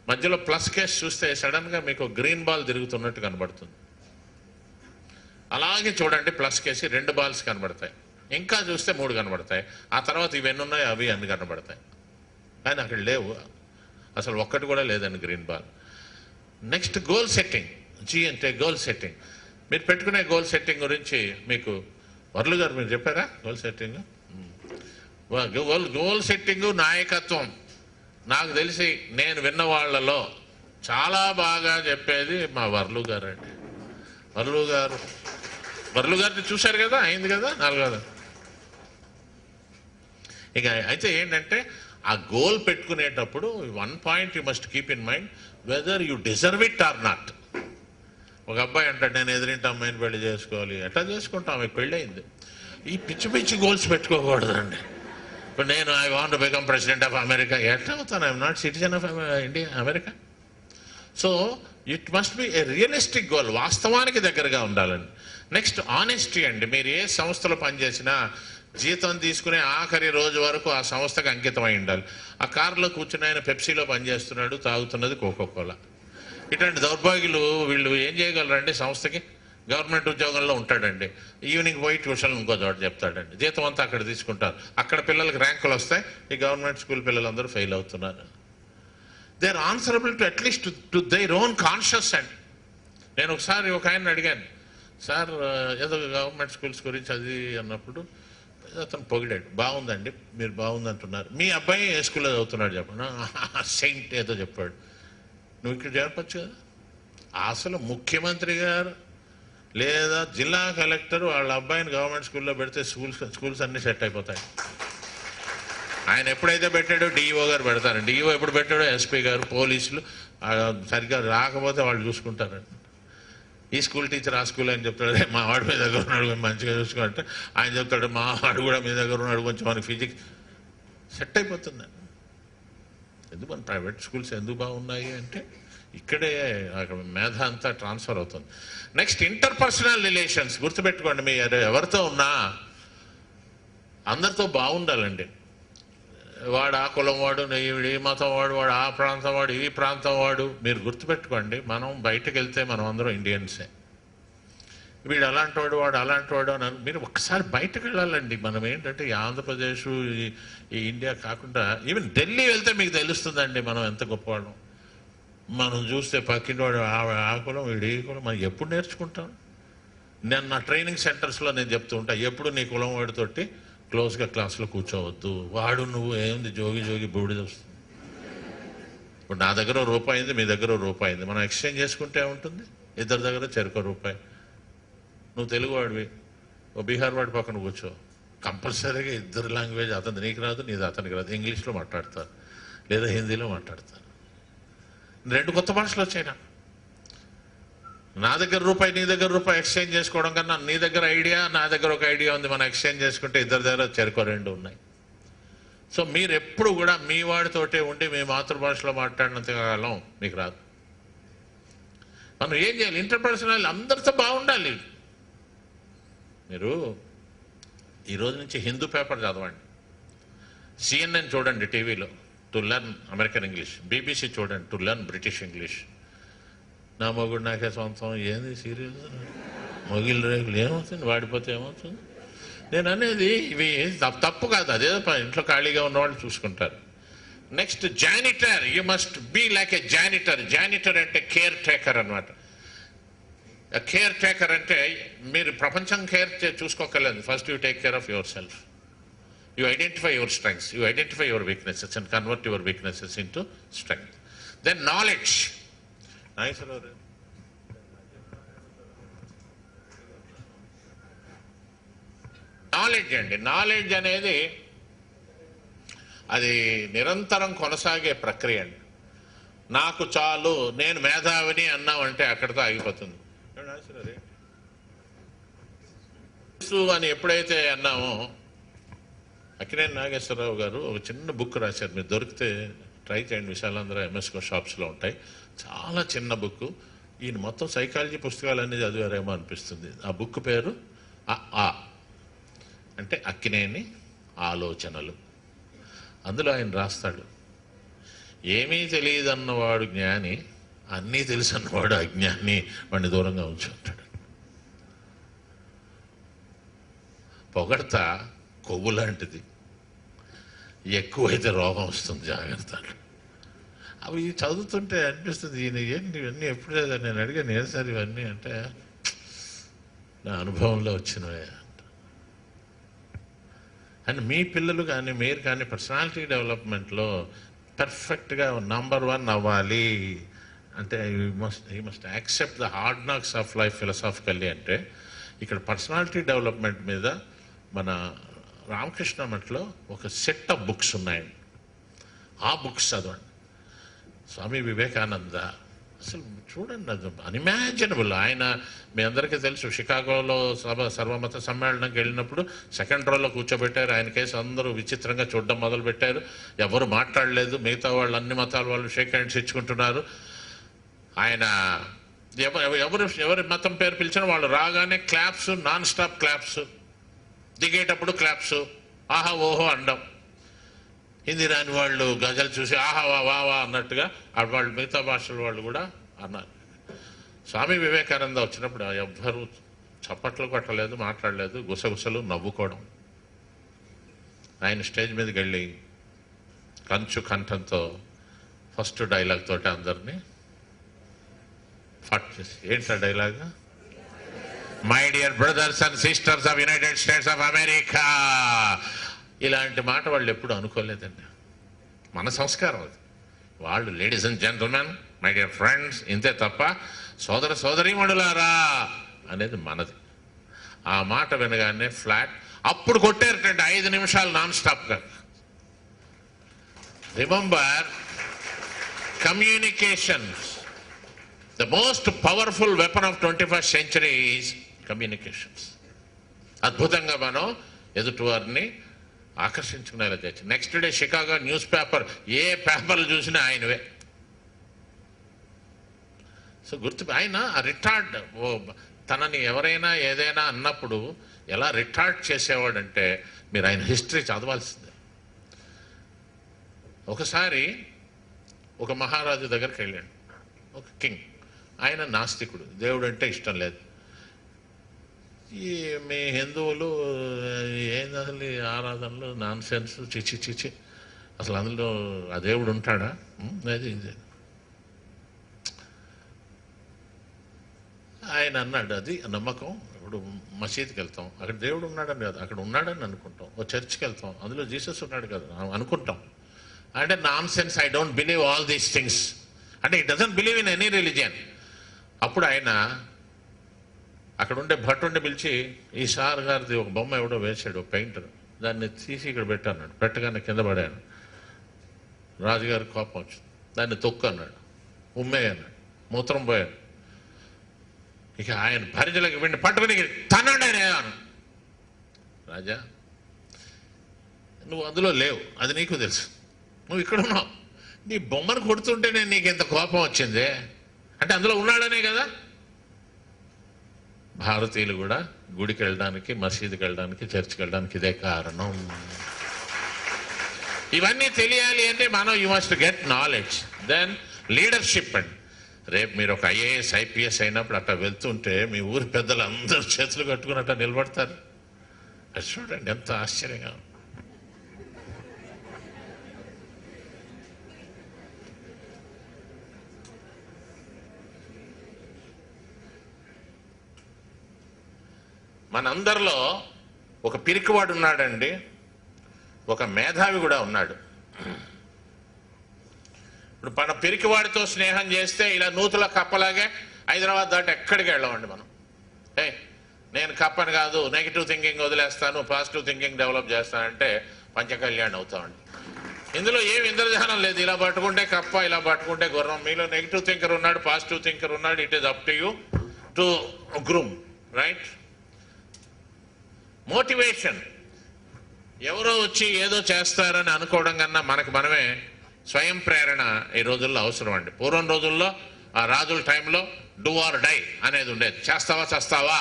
మధ్యలో ప్లస్ కేస్ చూస్తే సడన్గా మీకు గ్రీన్ బాల్ తిరుగుతున్నట్టు కనబడుతుంది. అలాగే చూడండి, ప్లస్ కేసి 2 బాల్స్ కనబడతాయి. ఇంకా చూస్తే 3 కనబడతాయి. ఆ తర్వాత ఇవన్నీ ఉన్నాయి, అవి అన్ని కనబడతాయి. కానీ అక్కడ లేవు, అసలు ఒక్కటి కూడా లేదండి green ball. Next goal setting. G అంటే గోల్ సెట్టింగ్. మీరు పెట్టుకునే గోల్ సెట్టింగ్ గురించి మీకు వర్లు గారు మీరు చెప్పారా? గోల్ సెట్టింగ్ గోల్ సెట్టింగ్ నాయకత్వం. నాకు తెలిసి నేను విన్న వాళ్ళలో చాలా బాగా చెప్పేది మా వర్లు గారు అండి. వర్లు గారిని చూశారు కదా, అయింది కదా 4వ. ఇక అయితే ఏంటంటే ఆ గోల్ పెట్టుకునేటప్పుడు 1 point you must keep in mind, whether you deserve it or not. ఒక అబ్బాయి అంటాడు, నేను ఎదురింటి అమ్మాయిని పెళ్లి చేసుకోవాలి. ఎట్లా చేసుకుంటాం? ఆమె పెళ్ళి అయింది. ఈ పిచ్చి గోల్స్ పెట్టుకోకూడదండి. ఇప్పుడు నేను I want to become president of America, ఎట్లా అవుతాను? I'm not citizen of India, America. So it must be A realistic goal, వాస్తవానికి దగ్గరగా ఉండాలండి. నెక్స్ట్ ఆనెస్టీ అండి. మీరు ఏ సంస్థలో పనిచేసినా జీతం తీసుకునే ఆఖరి రోజు వరకు ఆ సంస్థకు అంకితం అయి ఉండాలి. ఆ కారులో కూర్చుని ఆయన పెప్సీలో పనిచేస్తున్నాడు, తాగుతున్నది కోకోకోలా. ఇట్లాంటి దౌర్భాగ్యులు వీళ్ళు ఏం చేయగలరండి సంస్థకి? గవర్నమెంట్ ఉద్యోగంలో ఉంటాడండి, ఈవినింగ్ పోయి ట్యూషన్ ఇంకో చోట చెప్తాడండి, జీతం అంతా అక్కడ తీసుకుంటారు, అక్కడ పిల్లలకి ర్యాంకులు వస్తాయి, ఈ గవర్నమెంట్ స్కూల్ పిల్లలందరూ ఫెయిల్ అవుతున్నారు. They are answerable to at least to their own conscious and. నేను ఒకసారి ఒక ఆయన అడిగాను, సార్ ఏదో గవర్నమెంట్ స్కూల్స్ గురించి అది అన్నప్పుడు అతను పొగిడాడు, బాగుందండి మీరు బాగుంది అంటున్నారు, మీ అబ్బాయి ఏ స్కూల్లో చదువుతున్నాడు చెప్పండి, సెయింట్ ఏదో చెప్పాడు. నువ్వు ఇక్కడ చేరపచ్చు కదా. అసలు ముఖ్యమంత్రి గారు లేదా జిల్లా కలెక్టర్ వాళ్ళ అబ్బాయిని గవర్నమెంట్ స్కూల్లో పెడితే స్కూల్స్ అన్నీ సెట్ అయిపోతాయి. ఆయన ఎప్పుడైతే పెట్టాడో డిఈఓ గారు పెడతారు, డిఈఓ ఎప్పుడు పెట్టాడో ఎస్పీ గారు, పోలీసులు సరిగ్గా రాకపోతే వాళ్ళు చూసుకుంటారండి. ఈ స్కూల్ టీచర్ ఆ స్కూల్ అని చెప్తాడు, మా వాడు మీ దగ్గర ఉన్నాడు మంచిగా చూసుకుంటే, ఆయన చెప్తాడు మా వాడు కూడా మీ దగ్గర ఉన్నాడు కొంచెం మనకి ఫిజిక్స్ సెట్ అయిపోతుందండి. ఎందుకు మన ప్రైవేట్ స్కూల్స్ ఎందుకు బాగున్నాయి అంటే ఇక్కడే అక్కడ మేధ అంతా ట్రాన్స్ఫర్ అవుతుంది. Next interpersonal relations. గుర్తుపెట్టుకోండి, మీరు ఎవరితో ఉన్నా అందరితో బాగుండాలండి. వాడు ఆ కులం వాడు, ఈ మతం వాడు, వాడు ఆ ప్రాంతం వాడు, ఈ ప్రాంతం వాడు. మీరు గుర్తుపెట్టుకోండి, మనం బయటకు వెళ్తే మనం అందరం ఇండియన్సే. వీడు అలాంటి వాడు, వాడు అలాంటి వాడు అని మీరు ఒక్కసారి బయటకు వెళ్ళాలండి. మనం ఏంటంటే ఈ ఆంధ్రప్రదేశ్, ఈ ఇండియా కాకుండా ఈవెన్ ఢిల్లీ వెళ్తే మీకు తెలుస్తుందండి మనం ఎంత గొప్పవాళ్ళం. మనం చూస్తే పక్కినవాడు ఆ కులం, వీడు ఈ కులం, మనం ఎప్పుడు నేర్చుకుంటాం? నేను నా ట్రైనింగ్ సెంటర్స్లో నేను చెప్తూ ఉంటా, ఎప్పుడు నీ కులం వాడితోటి క్లోజ్గా క్లాస్లో కూర్చోవద్దు. వాడు నువ్వు ఏంది జోగి జోగి బూడిద వస్తుంది. ఇప్పుడు నా దగ్గర రూపాయి అయింది, మీ దగ్గర రూపాయి అయింది, మనం ఎక్స్చేంజ్ చేసుకుంటే ఉంటుంది, ఇద్దరి దగ్గర చెరుకో రూపాయి. నువ్వు తెలుగు వాడివి, ఓ బీహార్ వాడి పక్కన కూర్చో, కంపల్సరీగా ఇద్దరు లాంగ్వేజ్, అతను నీకు రాదు నీది అతనికి రాదు, ఇంగ్లీష్లో మాట్లాడతారు లేదా హిందీలో మాట్లాడతారు. రెండు కొత్త భాషలు వచ్చాయి నాకు. నా దగ్గర రూపాయి నీ దగ్గర రూపాయి ఎక్స్చేంజ్ చేసుకోవడం కన్నా నీ దగ్గర ఐడియా నా దగ్గర ఒక ఐడియా ఉంది, మనం ఎక్స్చేంజ్ చేసుకుంటే ఇద్దరి దగ్గర చెరుకో రెండు ఉన్నాయి. సో మీరు ఎప్పుడు కూడా మీ వాడితోటే ఉండి మీ మాతృభాషలో మాట్లాడినంత కాలం మీకు రాదు. మనం ఏం చేయాలి? ఇంటర్పర్సనల్ అందరితో బాగుండాలి. మీరు ఈరోజు నుంచి హిందూ పేపర్ చదవండి, సిఎన్ఎన్ చూడండి టీవీలో to learn American English, BBC చూడండి టు లెర్న్ బ్రిటిష్ ఇంగ్లీష్. నా మొగుడు నాకే సొంతం ఏంది సీరియస్, మొగిలి రేగులు ఏమవుతుంది, వాడిపోతే ఏమవుతుంది? నేను అనేది ఇవి తప్పు కాదు, అదే ఇంట్లో ఖాళీగా ఉన్నవాళ్ళు చూసుకుంటారు. Next janitor, you must be like a janitor. Janitor అంటే కేర్ టేకర్ అనమాట. కేర్ టేకర్ అంటే మీరు ప్రపంచం కేర్ చూసుకోగలదు. First you take care of yourself. You identify your strengths, you identify your weaknesses and convert your weaknesses into strength. Then knowledge. Nice. Knowledge అండి. నాలెడ్జ్ అనేది అది నిరంతరం కొనసాగే ప్రక్రియ అండి. నాకు చాలు, నేను మేధావిని అన్నామంటే అక్కడితో ఆగిపోతుంది. అని ఎప్పుడైతే అన్నామో, అక్కినేని నాగేశ్వరరావు గారు ఒక చిన్న బుక్ రాశారు, మీరు దొరికితే ట్రై చేయండి, విశాలాంధ్ర ఎంఎస్కో షాప్స్లో ఉంటాయి. చాలా చిన్న బుక్. ఈయన మొత్తం సైకాలజీ పుస్తకాలన్నీ చదివారేమో అనిపిస్తుంది. ఆ బుక్ పేరు ఆ అంటే అక్కినేని ఆలోచనలు. అందులో ఆయన రాస్తాడు, ఏమీ తెలియదన్నవాడు జ్ఞాని, అన్నీ తెలుసన్నవాడు అజ్ఞాని, వాడిని దూరంగా ఉంచుంటాడు. పొగడత కొవ్వు లాంటిది, ఎక్కువైతే రోగం వస్తుంది, జాగ్రత్త. అవి చదువుతుంటే అనిపిస్తుంది, ఈయన ఏంటి ఇవన్నీ ఎప్పుడు చదివాను? నేను అడిగాను ఏం సార్ ఇవన్నీ అంటే, నా అనుభవంలో వచ్చినవే అంట. అండ్ మీ పిల్లలు కానీ మీరు కానీ పర్సనాలిటీ డెవలప్మెంట్లో పర్ఫెక్ట్గా నంబర్ 1 అవ్వాలి అంటే you must accept the hard knocks of life philosophically. అంటే ఇక్కడ పర్సనాలిటీ డెవలప్మెంట్ మీద మన రామకృష్ణ మఠంలో ఒక సెట్ ఆఫ్ బుక్స్ ఉన్నాయండి. ఆ బుక్స్ చదవండి. స్వామి వివేకానంద అసలు చూడండి, అది అన్ఇమాజినబుల్. ఆయన మీ అందరికీ తెలుసు, షికాగోలో సర్వమత సమ్మేళనంకి వెళ్ళినప్పుడు సెకండ్ రోలో కూర్చోబెట్టారు. ఆయన కేసు అందరూ విచిత్రంగా చూడడం మొదలుపెట్టారు. ఎవరు మాట్లాడలేదు, మిగతా వాళ్ళు అన్ని మతాల వాళ్ళు షేక్ హ్యాండ్స్ ఇచ్చుకుంటున్నారు. ఆయన ఎవరి మతం పేరు పిలిచిన వాళ్ళు రాగానే క్లాప్స్, నాన్ స్టాప్ క్లాప్స్, దిగేటప్పుడు క్లాప్స్, ఆహా ఓహో అండం. హిందీ రాని వాళ్ళు గజలు చూసి ఆహా వా వా వా అన్నట్టుగా వాళ్ళు మిగతా భాషల వాళ్ళు కూడా అన్నారు. స్వామి వివేకానంద వచ్చినప్పుడు ఎవ్వరూ చప్పట్లు కొట్టలేదు, మాట్లాడలేదు, గుసగుసలు, నవ్వుకోవడం. ఆయన స్టేజ్ మీదకి వెళ్ళి కంచు కంఠంతో ఫస్ట్ డైలాగ్ తోటి అందరినీ ఫట్ చేసి, ఏంటి dialogue? My dear brothers and sisters of United States of America. ఇలాంటి మాట వాళ్ళు ఎప్పుడు అనుకోలేదండి. మన సంస్కారం అది. వాళ్ళు ladies and gentlemen, my dear friends, ఇంతే తప్ప సోదర సోదరీమణులారా అనేది మనది. ఆ మాట వినగానే ఫ్లాట్. అప్పుడు కొట్టారటండి 5 నిమిషాలు నాన్ స్టాప్గా. Remember, communications, the most powerful weapon of 21st century is communications. అద్భుతంగా మనం ఎదుటివారిని ఆకర్షించుకునేలా చేయొచ్చు. Next day Chicago newspaper, ఏ పేపర్లు చూసినా ఆయనవే. సో ఆయన రిటార్డ్, తనని ఎవరైనా ఏదైనా అన్నప్పుడు ఎలా రిటార్డ్ చేసేవాడంటే మీరు ఆయన హిస్టరీ చదవాల్సిందే. ఒకసారి ఒక మహారాజు దగ్గరికి వెళ్ళాడు, ఒక కింగ్. ఆయన నాస్తికుడు, దేవుడు అంటే ఇష్టం లేదు. ఈ మీ హిందువులు ఏంది అసలు ఈ ఆరాధనలు, నాన్ సెన్స్, చిచి చిచి, అసలు అందులో ఆ దేవుడు ఉంటాడా? అది ఆయన అన్నాడు, అది నమ్మకం. ఇప్పుడు మసీద్కి వెళ్తాం, అక్కడ దేవుడు ఉన్నాడని కాదు, అక్కడ ఉన్నాడని అనుకుంటాం. ఓ చర్చ్కి వెళ్తాం, అందులో జీసస్ ఉన్నాడు కదా అనుకుంటాం. అంటే nonsense, I don't believe all these things. అంటే it doesn't believe in any religion. అప్పుడు ఆయన అక్కడ ఉండే భట్టుండి పిలిచి, ఈ సార్ గారిది ఒక బొమ్మ ఎవడో వేశాడు, పెయింటర్, దాన్ని తీసి ఇక్కడ పెట్టాడు. పెట్టగానే కింద పడాను. రాజుగారి కోపం వచ్చింది. దాన్ని తొక్కు అన్నాడు, ఉమ్మేయన్నాడు, మూత్రం పోయాడు. ఇక ఆయన భరిజలకి వెండి పట్టుకుని తనండి అన్నాను. రాజా, నువ్వు అందులో లేవు, అది నీకు తెలుసు, నువ్వు ఇక్కడ ఉన్నావు. నీ బొమ్మను కొడుతుంటేనే నీకు ఎంత కోపం వచ్చింది అంటే అందులో ఉన్నాడనే కదా. భారతీయులు కూడా గుడికి వెళ్ళడానికి, మసీదుకి వెళ్ళడానికి, చర్చికి వెళ్ళడానికి ఇదే కారణం. ఇవన్నీ తెలియాలి అంటే మనం you must get knowledge, then leadership. అండి రేపు మీరు ఒక ఐఏఎస్, ఐపీఎస్ అయినప్పుడు అట్లా వెళ్తుంటే మీ ఊరి పెద్దలు అందరూ చేతులు కట్టుకుని అట్లా నిలబడతారు. అది చూడండి ఎంత ఆశ్చర్యంగా. మనందరిలో ఒక పిరికివాడు ఉన్నాడండి, ఒక మేధావి కూడా ఉన్నాడు. ఇప్పుడు మన పిరికివాడితో స్నేహం చేస్తే ఇలా నూతుల కప్పలాగే హైదరాబాద్ దాటి ఎక్కడికి వెళ్ళమండి మనం. నేను కప్పని కాదు, నెగిటివ్ థింకింగ్ వదిలేస్తాను, పాజిటివ్ థింకింగ్ డెవలప్ చేస్తానంటే పంచకళ్యాణ్ అవుతామండి. ఇందులో ఏమి ఇంద్రజానం లేదు. ఇలా పట్టుకుంటే కప్ప, ఇలా పట్టుకుంటే గుర్రం. మీలో నెగిటివ్ థింకర్ ఉన్నాడు, పాజిటివ్ థింకర్ ఉన్నాడు. It is up to you to groom, right? Motivation, ఎవరో వచ్చి ఏదో చేస్తారని అనుకోవడం కన్నా మనకు మనమే స్వయం ప్రేరణ ఈ రోజుల్లో అవసరం అండి. పూర్వం రోజుల్లో ఆ రాజుల టైంలో డూ ఆర్ డై అనేది ఉండేది, చేస్తావా చేస్తావా.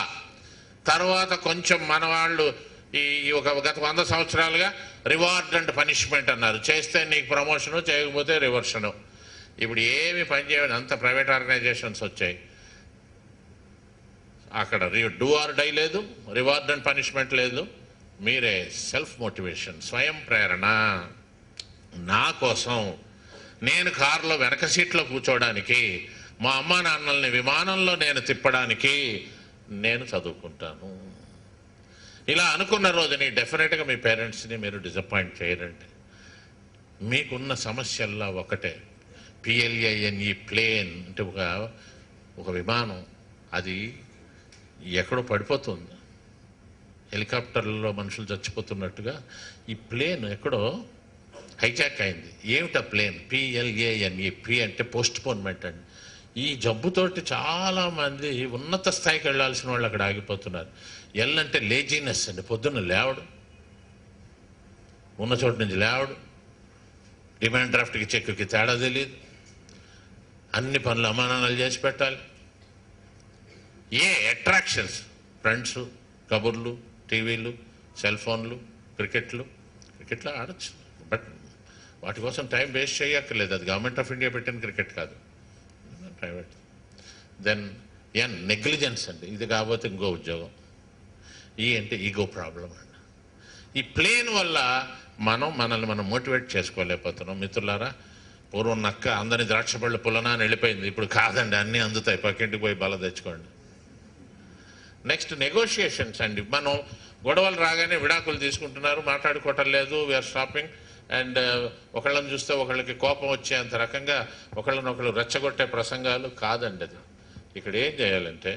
తర్వాత కొంచెం మన వాళ్ళు ఈ గత 100 సంవత్సరాలుగా రివార్డ్ అండ్ పనిష్మెంట్ అన్నారు. చేస్తే నీకు ప్రమోషను, చేయకపోతే రివర్షను. ఇప్పుడు ఏమి పని చేయదు, అంత ప్రైవేట్ ఆర్గనైజేషన్స్ వచ్చాయి. అక్కడ డూ ఆర్ డై లేదు, రివార్డ్ అండ్ పనిష్మెంట్ లేదు. మీరే సెల్ఫ్ మోటివేషన్, స్వయం ప్రేరణ. నా కోసం, నేను కారులో వెనక సీట్లో కూర్చోవడానికి, మా అమ్మా నాన్నల్ని విమానంలో నేను తిప్పడానికి నేను చదువుకుంటాను. ఇలా అనుకున్న రోజుని డెఫినెట్గా మీ పేరెంట్స్ని మీరు డిసప్పాయింట్ చేయరండి. మీకున్న సమస్యల్లో ఒకటే PLANE, ప్లేన్ అంటే ఒక విమానం, అది ఎక్కడో పడిపోతుంది. హెలికాప్టర్లలో మనుషులు చచ్చిపోతున్నట్టుగా ఈ ప్లేన్ ఎక్కడో హైజాక్ అయింది. ఏమిటా ప్లేన్? PLANE. P అంటే పోస్ట్పోన్మెంట్ అండి. ఈ జబ్బుతోటి చాలామంది ఉన్నత స్థాయికి వెళ్ళాల్సిన వాళ్ళు అక్కడ ఆగిపోతున్నారు. L అంటే లేజీనెస్ అండి, పొద్దున్న లేవడు, ఉన్న చోటు నుంచి లేవడు, డిమాండ్ డ్రాఫ్ట్కి చెక్కి తేడా తెలియదు. అన్ని పనులు అమానాలు చేసి పెట్టాలి. ఏ అట్రాక్షన్స్, ఫ్రెండ్స్, కబుర్లు, టీవీలు, సెల్ ఫోన్లు, క్రికెట్లో ఆడచ్చు. బట్ వాటి కోసం టైం వేస్ట్ చేయక్కర్లేదు. అది గవర్నమెంట్ ఆఫ్ ఇండియా పెట్టిన క్రికెట్ కాదు, ప్రైవేట్. దెన్ నెగ్లిజెన్స్ అండి, ఇది కాకపోతే ఇంకో ఉద్యోగం. అంటే ఈగో ప్రాబ్లం అండి. ఈ ప్లేన్ వల్ల మనల్ని మనం మోటివేట్ చేసుకోలేకపోతున్నాం. మిత్రులారా, పూర్వం నక్క అందరినీ ద్రాక్షపళ్ళు పుల్లనా అని వెళ్ళిపోయింది. ఇప్పుడు కాదండి, అన్నీ అందుతాయి, పక్కింటికి పోయి బల తెచ్చుకోండి. నెక్స్ట్ నెగోషియేషన్స్ అండి. మనం గొడవలు రాగానే విడాకులు తీసుకుంటున్నారు, మాట్లాడుకోవటం లేదు, వీఆర్ స్టాపింగ్. అండ్ ఒకళ్ళని చూస్తే ఒకళ్ళకి కోపం వచ్చేంత రకంగా ఒకళ్ళనొకళ్ళు రెచ్చగొట్టే ప్రసంగాలు కాదండి. అది ఇక్కడ ఏం చేయాలంటే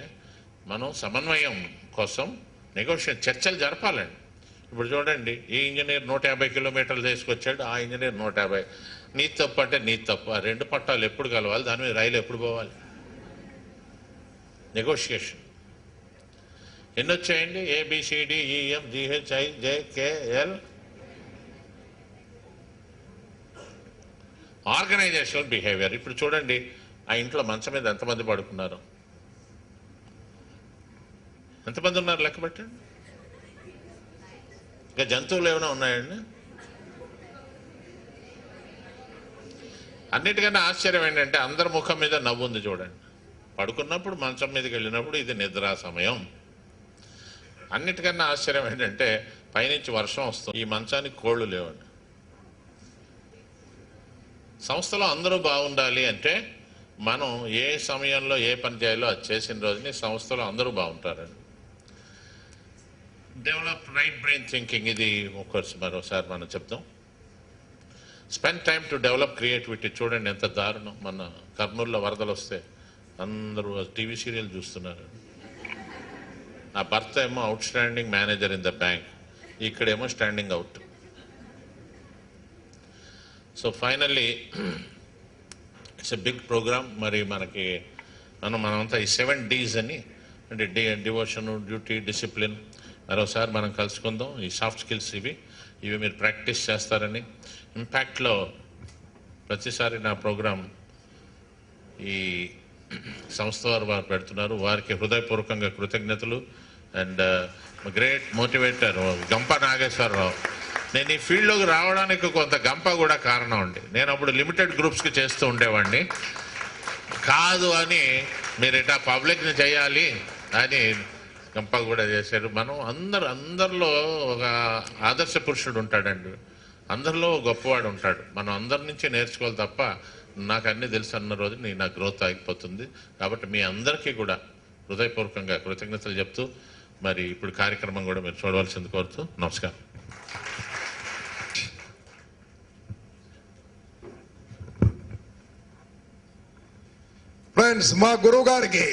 మనం సమన్వయం కోసం చర్చలు జరపాలండి. ఇప్పుడు చూడండి, ఈ ఇంజనీర్ 150 కిలోమీటర్లు తీసుకొచ్చాడు, ఆ ఇంజనీర్ 150. నీ తప్పు అంటే నీ తప్పు. ఆ రెండు పట్టాలు ఎప్పుడు కలవాలి, దాని మీద రైలు ఎప్పుడు పోవాలి? నెగోషియేషన్. ఎన్ని వచ్చాయండి? ABCDEFGHIJKL. Organisational behaviour. ఇప్పుడు చూడండి, ఆ ఇంట్లో మంచం మీద ఎంతమంది పడుకున్నారు? ఎంతమంది ఉన్నారు లెక్క పెట్టండి. ఇంకా జంతువులు ఏమైనా ఉన్నాయండి? అన్నిటికన్నా ఆశ్చర్యం ఏంటంటే అందరి ముఖం మీద నవ్వు ఉంది చూడండి. పడుకున్నప్పుడు, మంచం మీదకి వెళ్ళినప్పుడు ఇది నిద్రా సమయం. అన్నిటికన్నా ఆశ్చర్యం ఏంటంటే పైనుంచి వర్షం వస్తుంది, ఈ మంచానికి కోళ్ళు లేవండి. సంస్థలో అందరూ బాగుండాలి అంటే మనం ఏ సమయంలో ఏ పని చేయాలో అది చేసిన రోజుని సంస్థలో అందరూ బాగుంటారండి. డెవలప్ రైట్ బ్రెయిన్ థింకింగ్, ఇది మరోసారి మనం చెప్తాం. Spend time to develop creativity. చూడండి ఎంత దారుణం, మన కర్నూలులో వరదలు వస్తే అందరూ టీవీ సీరియల్ చూస్తున్నారు. నా భర్త ఏమో outstanding manager in the bank, ఇక్కడేమో standing out. So finally it's a big programme. మరి మనమంతా ఈ 7 Ds అని, అంటే డివోషన్, డ్యూటీ, డిసిప్లిన్. మరోసారి మనం కలుసుకుందాం. ఈ సాఫ్ట్ స్కిల్స్ ఇవి మీరు ప్రాక్టీస్ చేస్తారని. ఇంపాక్ట్లో ప్రతిసారి నా ప్రోగ్రాం ఈ సంస్థ వారు పెడుతున్నారు, వారికి హృదయపూర్వకంగా కృతజ్ఞతలు. అండ్ గ్రేట్ మోటివేటర్ గంప నాగేశ్వరరావు. నేను ఈ ఫీల్డ్లోకి రావడానికి కొంత గంప కూడా కారణం అండి. నేను అప్పుడు లిమిటెడ్ గ్రూప్స్కి చేస్తూ ఉండేవాడిని. కాదు అని మీరు ఇట్లా పబ్లిక్ని చేయాలి అని గంప కూడా చేశారు. మనం అందరిలో ఒక ఆదర్శ పురుషుడు ఉంటాడండి, అందరిలో గొప్పవాడు ఉంటాడు. మనం అందరి నుంచి నేర్చుకోవాలి తప్ప నాకు అన్నీ తెలుసు అన్న రోజు నా గ్రోత్ ఆగిపోతుంది. కాబట్టి మీ అందరికీ కూడా హృదయపూర్వకంగా కృతజ్ఞతలు చెప్తూ మరి ఇప్పుడు కార్యక్రమం కూడా మీరు చూడవలసింది కోరుతూ నమస్కారం. ఫ్రెండ్స్, మా గురువు గారికి